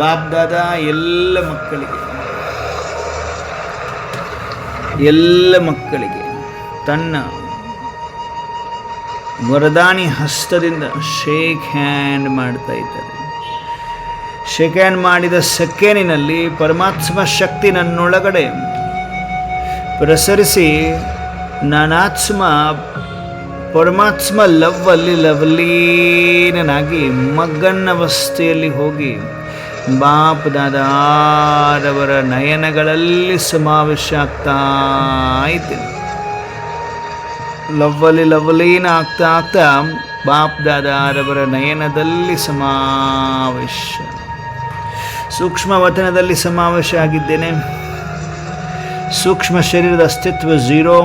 ಬಾಪ್ ದಾದಾ ಎಲ್ಲ ಮಕ್ಕಳಿಗೆ ತನ್ನ ವರದಾನಿ ಹಸ್ತದಿಂದ ಶೇಕ್ ಹ್ಯಾಂಡ್ ಮಾಡ್ತಾ ಇದ್ದಾರೆ. ಶೇಕ್ ಹ್ಯಾಂಡ್ ಮಾಡಿದ ಸೆಕೆಂಡಿನಲ್ಲಿ ಪರಮಾತ್ಮ ಶಕ್ತಿ ನನ್ನೊಳಗಡೆ ಪ್ರಸರಿಸಿ ನಾನಾತ್ಮ ಪರಮಾತ್ಮ ಲವ್ವಲ್ಲಿ ಲವಲೀನಾಗಿ ಮಗ್ಗನ್ನವಸ್ಥೆಯಲ್ಲಿ ಹೋಗಿ ಬಾಪ್ ದಾದಾರವರ ನಯನಗಳಲ್ಲಿ ಸಮಾವೇಶ ಆಗ್ತಾ ಇದ್ದೇನೆ. ಲವ್ವಲ್ಲಿ ಲವಲೀನ ಆಗ್ತಾ ಆಗ್ತಾ ಬಾಪ್ ದಾದಾರವರ ನಯನದಲ್ಲಿ ಸಮಾವೇಶ, ಸೂಕ್ಷ್ಮ ವತನದಲ್ಲಿ ಸಮಾವೇಶ ಆಗಿದ್ದೇನೆ. ಸೂಕ್ಷ್ಮ ಶರೀರದ ಅಸ್ತಿತ್ವ ಝೀರೋ.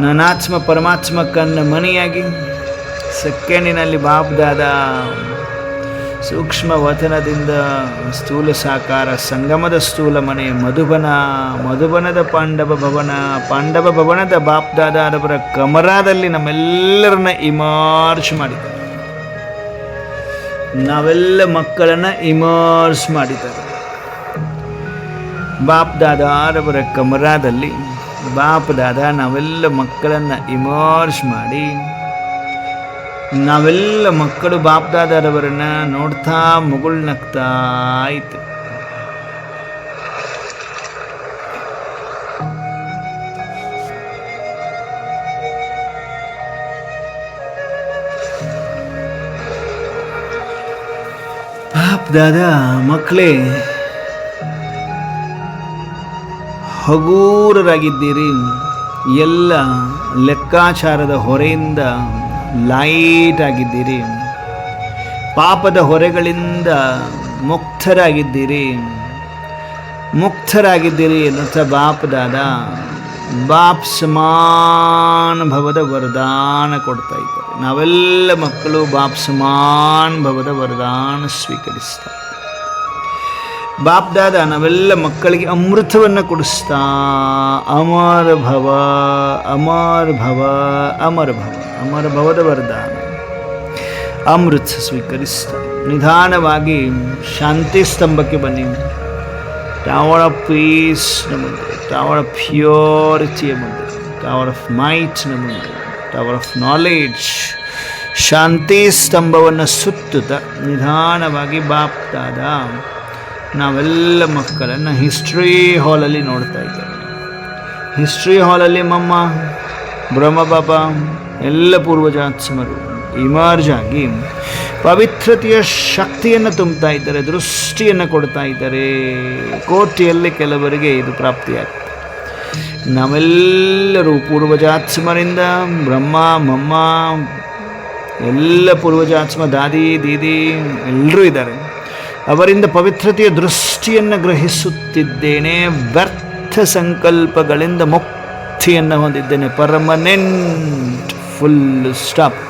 ನಾನಾತ್ಮ ಪರಮಾತ್ಮ ಕನ್ನ ಮಣಿಯಾಗಿ ಸೆಕೆಂಡಿನಲ್ಲಿ ಬಾಪ್ ದಾದಾ ಸೂಕ್ಷ್ಮ ವತನದಿಂದ ಸ್ಥೂಲ ಸಾಕಾರ ಸಂಗಮದ ಸ್ಥೂಲ ಮನೆ ಮಧುಬನದ ಪಾಂಡವ ಭವನದ ಬಾಪ್ ದಾದಾರವರ ಕಮರಾದಲ್ಲಿ ನಮ್ಮೆಲ್ಲರನ್ನ ಇಮರ್ಜ್ ಮಾಡಿದ್ದಾರೆ. ನಾವೆಲ್ಲ ಮಕ್ಕಳನ್ನ ಇಮರ್ಜ್ ಮಾಡಿದ್ದಾರೆ. ಬಾಪ್ ದಾದಾರವರ ಕಮರಾದಲ್ಲಿ ಬಾಪ್ ದಾದಾ ನಾವೆಲ್ಲ ಮಕ್ಕಳನ್ನು ಇಮರ್ಜ್ ಮಾಡಿ ನಾವೆಲ್ಲ ಮಕ್ಕಳು ಬಾಪ್ ದಾದಾರವರನ್ನ ನೋಡ್ತಾ ಮುಗುಳ್ನಗ್ತಾ ಇತ್ತು. ಬಾಪ್ ದಾದಾ ಮಕ್ಕಳೇ ಹಗೂರರಾಗಿದ್ದೀರಿ. ಎಲ್ಲ ಲೆಕ್ಕಾಚಾರದ ಹೊರೆಯಿಂದ ಲೈಟ್ ಆಗಿದ್ದೀರಿ. ಪಾಪದ ಹೊರೆಗಳಿಂದ ಮುಕ್ತರಾಗಿದ್ದೀರಿ ಎನ್ನುತ್ತಾ ಬಾಪ್ ದಾದಾ ಬಾಪ್ ಸಮಾನ ಭವದ ವರದಾನ ಕೊಡ್ತಾ ಇದ್ದಾರೆ. ನಾವೆಲ್ಲ ಮಕ್ಕಳು ಬಾಪ್ ಸಮಾನ ಭವದ ವರದಾನ ಸ್ವೀಕರಿಸ್ತಾರೆ. ಬಾಪ್ ದಾದಾ ನಾವೆಲ್ಲ ಮಕ್ಕಳಿಗೆ ಅಮೃತವನ್ನು ಕೊಡಿಸ್ತಾ ಅಮರ ಭವ ಅಮರ ಭವ ಅಮರ ಭವ ಅಮರ ಭವದ ವರದಾನ ಅಮೃತ ಸ್ವೀಕರಿಸ್ತಾ ನಿಧಾನವಾಗಿ ಶಾಂತಿ ಸ್ತಂಭಕ್ಕೆ ಬನ್ನಿ. ಟವರ್ ಆಫ್ ಪೀಸ್ನ ಮುಂದೆ, ಟವರ್ ಆಫ್ ಪ್ಯೂರಿಟಿಯ ಮುಂದೆ, ಟವರ್ ಆಫ್ ಮೈಟ್ನ ಮುಂದೆ, ಟವರ್ ಆಫ್ ನಾಲೆಡ್ಜ್ ಶಾಂತಿ ಸ್ತಂಭವನ್ನು ಸುತ್ತುತ್ತಾ ನಿಧಾನವಾಗಿ ಬಾಪ್ ದಾದಾ ನಾವೆಲ್ಲ ಮಕ್ಕಳನ್ನು ಹಿಸ್ಟ್ರಿ ಹಾಲಲ್ಲಿ ನೋಡ್ತಾ ಇದ್ದೇವೆ. ಹಿಸ್ಟ್ರಿ ಹಾಲಲ್ಲಿ ಮಮ್ಮ ಬ್ರಹ್ಮ ಬಾಬಾ ಎಲ್ಲ ಪೂರ್ವಜಾತ್ಮರು ಇಮರ್ಜ್ ಆಗಿ ಪವಿತ್ರತೆಯ ಶಕ್ತಿಯನ್ನು ತುಂಬುತ್ತಾ ಇದ್ದಾರೆ, ದೃಷ್ಟಿಯನ್ನು ಕೊಡ್ತಾ ಇದ್ದಾರೆ. ಕೋಟಿಯಲ್ಲಿ ಕೆಲವರಿಗೆ ಇದು ಪ್ರಾಪ್ತಿಯಾಗ್ತದೆ. ನಾವೆಲ್ಲರೂ ಪೂರ್ವಜಾತ್ಮರಿಂದ ಬ್ರಹ್ಮ ಮಮ್ಮ ಎಲ್ಲ ಪೂರ್ವಜಾತ್ಮ ದಾದಿ ದೀದಿ ಎಲ್ಲರೂ ಇದ್ದಾರೆ. ಅವರಿಂದ ಪವಿತ್ರತೆಯ ದೃಷ್ಟಿಯನ್ನು ಗ್ರಹಿಸುತ್ತಿದ್ದೇನೆ. ವ್ಯರ್ಥ ಸಂಕಲ್ಪಗಳಿಂದ ಮುಕ್ತಿಯನ್ನು ಹೊಂದಿದ್ದೇನೆ. Permanent full stop.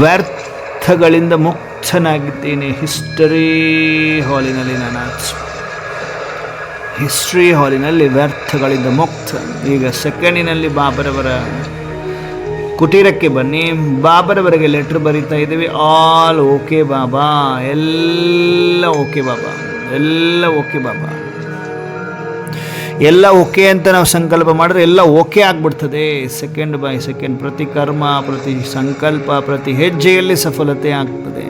ವ್ಯರ್ಥಗಳಿಂದ ಮುಕ್ತನಾಗಿದ್ದೇನೆ. ಹಿಸ್ಟರಿ ಹಾಲಿನಲ್ಲಿ ಹಿಸ್ಟ್ರಿ ಹಾಲಿನಲ್ಲಿ ವ್ಯರ್ಥಗಳಿಂದ ಮುಕ್ತ. ಈಗ ಸೆಕೆಂಡಿನಲ್ಲಿ ಬಾಬರವರ ಕುಟೀರಕ್ಕೆ ಬನ್ನಿ. ಬಾಬರವರೆಗೆ ಲೆಟ್ರ್ ಬರೀತಾ ಇದ್ದೀವಿ. ಆಲ್ ಓಕೆ ಬಾಬಾ, ಎಲ್ಲ ಓಕೆ ಬಾಬಾ, ಎಲ್ಲ ಓಕೆ ಬಾಬಾ. ಎಲ್ಲ ಓಕೆ ಅಂತ ನಾವು ಸಂಕಲ್ಪ ಮಾಡಿದ್ರೆ ಎಲ್ಲ ಓಕೆ ಆಗ್ಬಿಡ್ತದೆ. ಸೆಕೆಂಡ್ ಬೈ ಸೆಕೆಂಡ್ ಪ್ರತಿ ಕರ್ಮ, ಪ್ರತಿ ಸಂಕಲ್ಪ, ಪ್ರತಿ ಹೆಜ್ಜೆಯಲ್ಲಿ ಸಫಲತೆ ಆಗ್ತದೆ.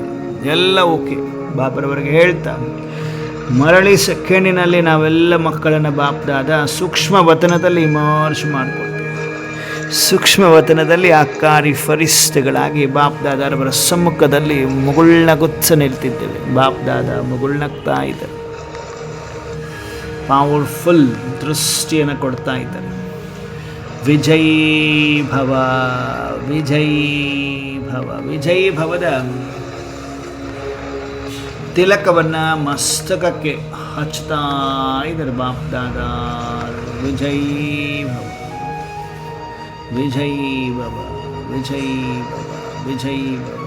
ಎಲ್ಲ ಓಕೆ ಬಾಬರವರೆಗೆ ಹೇಳ್ತಾ ಮರಳಿ ಸೆಕೆಂಡಿನಲ್ಲಿ ನಾವೆಲ್ಲ ಮಕ್ಕಳನ್ನು ಬಾಪ್ ದಾದಾ ಸೂಕ್ಷ್ಮ ವತನದಲ್ಲಿ ಇಮರ್ಜ್ ಮಾಡಿಕೊಡ್ತೇವೆ. ಸೂಕ್ಷ್ಮ ವತನದಲ್ಲಿ ಆಕಾರಿ ಫರಿಸ್ತೆಗಳಾಗಿ ಬಾಪ್ ದಾದಾರವರ ಸಮ್ಮುಖದಲ್ಲಿ ಮುಗುಳ್ನಗುತ್ಸ ನಿಲ್ತಿದ್ದೇವೆ. ಬಾಪ್ ದಾದಾ ಮುಗುಳ್ನಗ್ತಾ ಇದ್ದಾರೆ. ಪವರ್ಫುಲ್ ದೃಷ್ಟಿಯನ್ನು ಕೊಡ್ತಾ ಇದ್ದಾರೆ. ವಿಜಯ್ ಭವ ವಿಜಯ್ ಭವ. ವಿಜಯ್ ಭವದ ತಿಲಕವನ್ನು ಮಸ್ತಕಕ್ಕೆ ಹಚ್ತಾ ಇದ್ದಾರೆ ಬಾಪ್ ದಾದಾ. ವಿಜಯ್ ಭವ ವಿಜಯ್ ಭವ ವಿಜಯ್ ಭವ ವಿಜಯ್ ಭವ.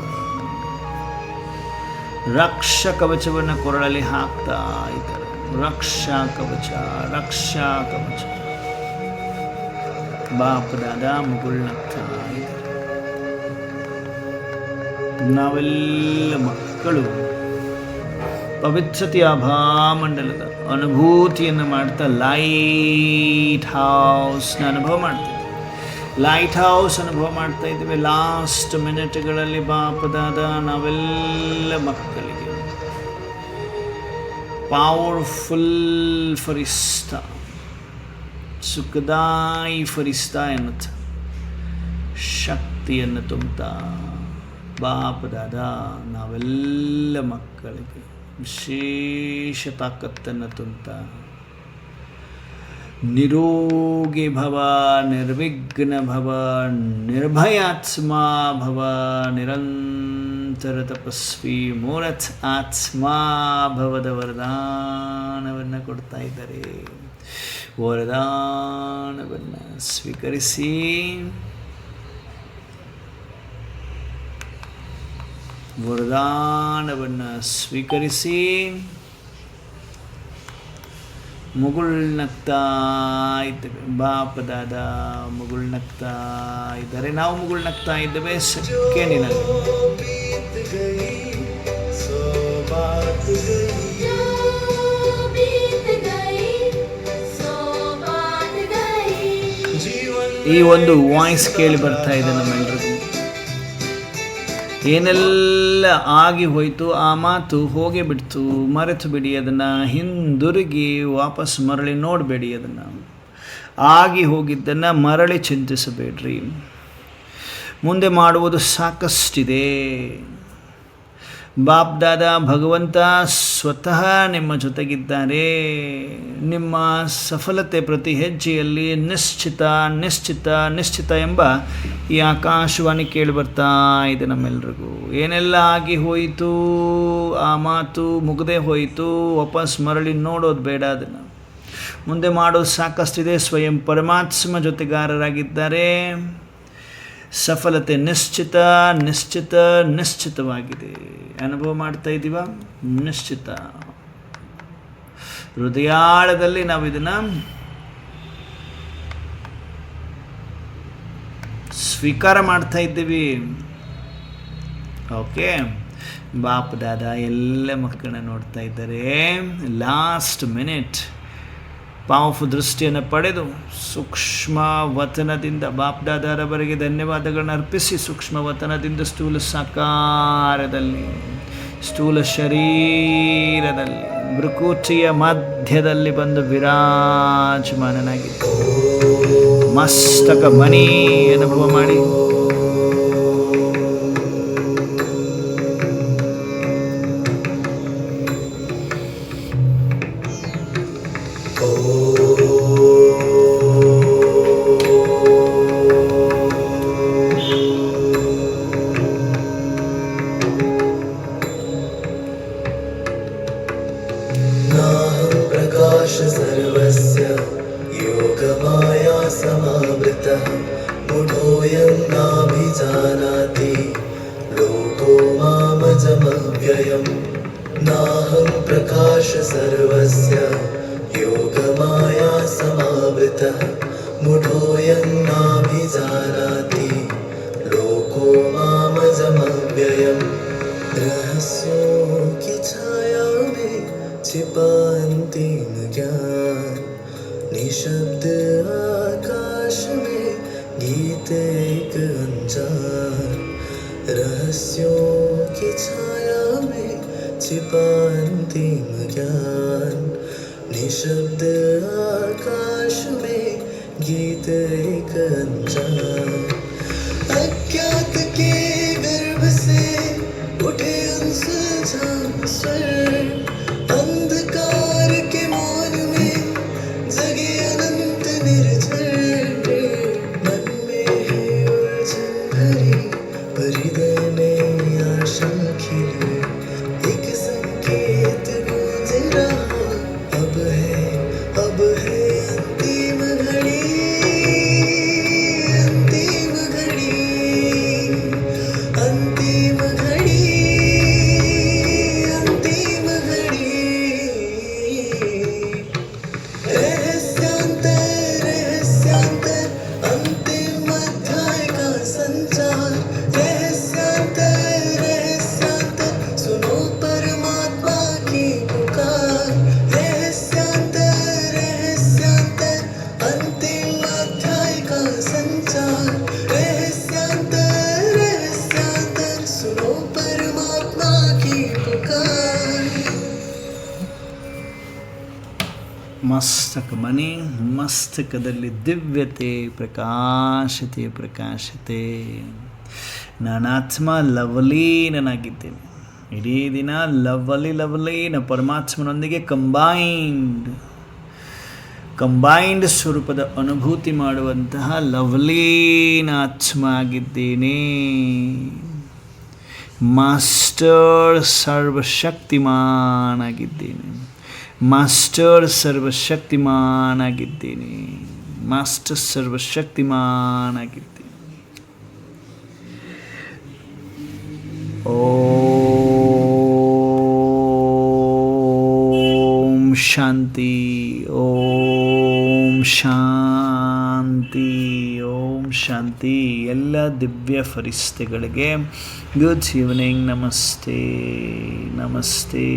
ರಕ್ಷಾ ಕವಚವನ್ನು ಕೊರಳಲ್ಲಿ ಹಾಕ್ತಾ ಇದ್ದಾರೆ. ರಕ್ಷಾ ಕವಚ ರಕ್ಷಾ ಕವಚ. ಬಾಪ್ ದಾದಾ ಮುಗುಳ್ನಗ್ತಾ ಇದ್ದಾರೆ. ನಾವೆಲ್ಲ ಮಕ್ಕಳು ಪವಿತ್ರತೆಯ ಭಾಮಂಡಲದ ಅನುಭೂತಿಯನ್ನು ಮಾಡ್ತಾ ಲೈಟ್ ಹೌಸ್ನ ಅನುಭವ ಮಾಡ್ತೀವಿ. ಲೈಟ್ ಹೌಸ್ ಅನುಭವ ಮಾಡ್ತಾ ಇದ್ದೀವಿ. ಲಾಸ್ಟ್ ಮಿನಿಟ್ಗಳಲ್ಲಿ ಬಾಪದಾದ ನಾವೆಲ್ಲ ಮಕ್ಕಳಿಗೆ ಪವರ್ಫುಲ್ ಫರಿಸ್ತಾ, ಸುಖದಾಯಿ ಫರಿಸ್ತಾ ಎನ್ನುತ್ತ ಶಕ್ತಿಯನ್ನು ತುಂಬುತ್ತಾ ಬಾಪದಾದ ನಾವೆಲ್ಲ ಮಕ್ಕಳಿಗೆ ವಿಶೇಷ ತಾಕತ್ತನ್ನು ತುಂಬುತ್ತಾ ನಿರೋಗಿ ಭವ, ನಿರ್ವಿಘ್ನ ಭವ, ನಿರ್ಭಯಾತ್ಮ ಭವ, ನಿರಂತರ ತಪಸ್ವಿ ಮೂರಥ ಆತ್ಮ ಭವದ ವರದಾನವನ್ನು ಕೊಡ್ತಾ ಇದ್ದಾರೆ. ವರದಾನವನ್ನು ಸ್ವೀಕರಿಸಿ. ವರದಾನವನ್ನು ಸ್ವೀಕರಿಸಿ. ಮುಗುಳ್ನಗ್ತಾ ಇದ್ದೇವೆ. ಬಾಪದಾದ ಮುಗುಳ್ನಗ್ತಾ ಇದ್ದಾರೆ, ನಾವು ಮುಗುಳ್ನಗ್ತಾ ಇದ್ದೇವೆ. ಸೆಕೆಂಡಿನಲ್ಲಿ ಈ ಒಂದು ವಾಯ್ಸ್ ಕೇಳಿ ಬರ್ತಾ ಇದೆ ನಮ್ಮೆಲ್ಲರಿಗೂ. ಏನೆಲ್ಲ ಆಗಿ ಹೋಯಿತು ಆ ಮಾತು ಹೋಗಿ ಬಿಡ್ತು, ಮರೆತು ಬಿಡಿ ಅದನ್ನು. ಹಿಂದಿರುಗಿ ವಾಪಸ್ ಮರಳಿ ನೋಡಬೇಡಿ. ಅದನ್ನು ಆಗಿ ಹೋಗಿದ್ದನ್ನು ಮರಳಿ ಚಿಂತಿಸಬೇಡ್ರಿ. ಮುಂದೆ ಮಾಡುವುದು ಸಾಕಷ್ಟಿದೆ. ಬಾಪ್ದಾದ ಭಗವಂತ ಸ್ವತಃ ನಿಮ್ಮ ಜೊತೆಗಿದ್ದಾರೆ. ನಿಮ್ಮ ಸಫಲತೆ ಪ್ರತಿ ಹೆಜ್ಜೆಯಲ್ಲಿ ನಿಶ್ಚಿತ ನಿಶ್ಚಿತ ನಿಶ್ಚಿತ ಎಂಬ ಈ ಆಕಾಶವಾಣಿ ಕೇಳಿ ಬರ್ತಾ ಇದೆ ನಮ್ಮೆಲ್ರಿಗೂ. ಏನೆಲ್ಲ ಆಗಿ ಹೋಯಿತು ಆ ಮಾತು ಮುಗದೆ ಹೋಯಿತು, ವಾಪಸ್ ಮರಳಿ ನೋಡೋದು ಬೇಡ. ಅದನ್ನು ಮುಂದೆ ಮಾಡೋದು ಸಾಕಷ್ಟಿದೆ. ಸ್ವಯಂ ಪರಮಾತ್ಮ ಜೊತೆಗಾರರಾಗಿದ್ದಾರೆ. ಸಫಲತೆ ನಿಶ್ಚಿತ ನಿಶ್ಚಿತ ನಿಶ್ಚಿತವಾಗಿದೆ. ಅನುಭವ ಮಾಡ್ತಾ ಇದ್ದೀವ? ನಿಶ್ಚಿತ. ಹೃದಯಾಳದಲ್ಲಿ ನಾವು ಇದನ್ನು ಸ್ವೀಕಾರ ಮಾಡ್ತಾ ಇದ್ದೀವಿ. ಓಕೆ, ಬಾಪ್ ದಾದ ಎಲ್ಲ ಮಕ್ಕಳನ್ನ ನೋಡ್ತಾ ಇದ್ದಾರೆ. ಲಾಸ್ಟ್ ಮಿನಿಟ್ ಪವರ್ಫುಲ್ ದೃಷ್ಟಿಯನ್ನು ಪಡೆದು ಸೂಕ್ಷ್ಮ ವತನದಿಂದ ಬಾಪ್ದಾದರವರೆಗೆ ಧನ್ಯವಾದಗಳನ್ನು ಅರ್ಪಿಸಿ, ಸೂಕ್ಷ್ಮ ವತನದಿಂದ ಸ್ಥೂಲ ಸಾಕಾರದಲ್ಲಿ, ಸ್ಥೂಲ ಶರೀರದಲ್ಲಿ, ಭೃಕುಟಿಯ ಮಧ್ಯದಲ್ಲಿ ಬಂದು ವಿರಾಜಮಾನನಾಗಿದ್ದ ಮಸ್ತಕ ಮಣಿ ಅನುಭವ ಮಾಡಿ. सर्वस्य योगमाया समावृतः मूढोऽयं नाभिजानाति लोको मामजमव्ययम् नाहं प्रकाश सर्वस्य योगमाया समावृतः मूढोऽयं नाभिजानाति लोको मामजमव्ययम् रहस्यों की छाया में छिपा अंतिम ज्ञान निशब्द आकाश में गीत एक अनजान रहस्यों की छाया में छिपा अंतिम ज्ञान निशब्द आकाश में गीत एक अनजान अज्ञात के गर्भ से उठे अनसुलझा स्वर अंधकार के मौन में जगे अनंत निर्झर मन में है उलझन भरी पर हृदय में आशा खिले एक संकेत गूंज रहा अब है अंतिम घड़ी अंतिम घड़ी अंतिम घड़ी ಮಸ್ತಕ ಮಣಿ, ಮಸ್ತಕದಲ್ಲಿ ದಿವ್ಯತೆ, ಪ್ರಕಾಶತೆ. ನಾನಾತ್ಮ ಲವಲೀನಾಗಿದ್ದೇನೆ. ಇಡೀ ದಿನ ಲವಲೀನ ಪರಮಾತ್ಮನೊಂದಿಗೆ ಕಂಬೈನ್ಡ್ ಸ್ವರೂಪದ ಅನುಭೂತಿ ಮಾಡುವಂತಹ ಲವಲೀನ ಆತ್ಮ ಆಗಿದ್ದೇನೆ. ಮಾಸ್ಟರ್ ಸರ್ವಶಕ್ತಿಮಾನ್ ಆಗಿದ್ದೇನೆ. ಮಾಸ್ಟರ್ ಸರ್ವಶಕ್ತಿಮಾನ್ ಆಗಿದ್ದೇನೆ. ಓಂ ಶಾಂತಿ, ಓಂ ಶಾಂತಿ. ಎಲ್ಲ ದಿವ್ಯ ಫರಿಸ್ತೆಗಳಿಗೆ ಗುಡ್ ಈವ್ನಿಂಗ್. ನಮಸ್ತೆ.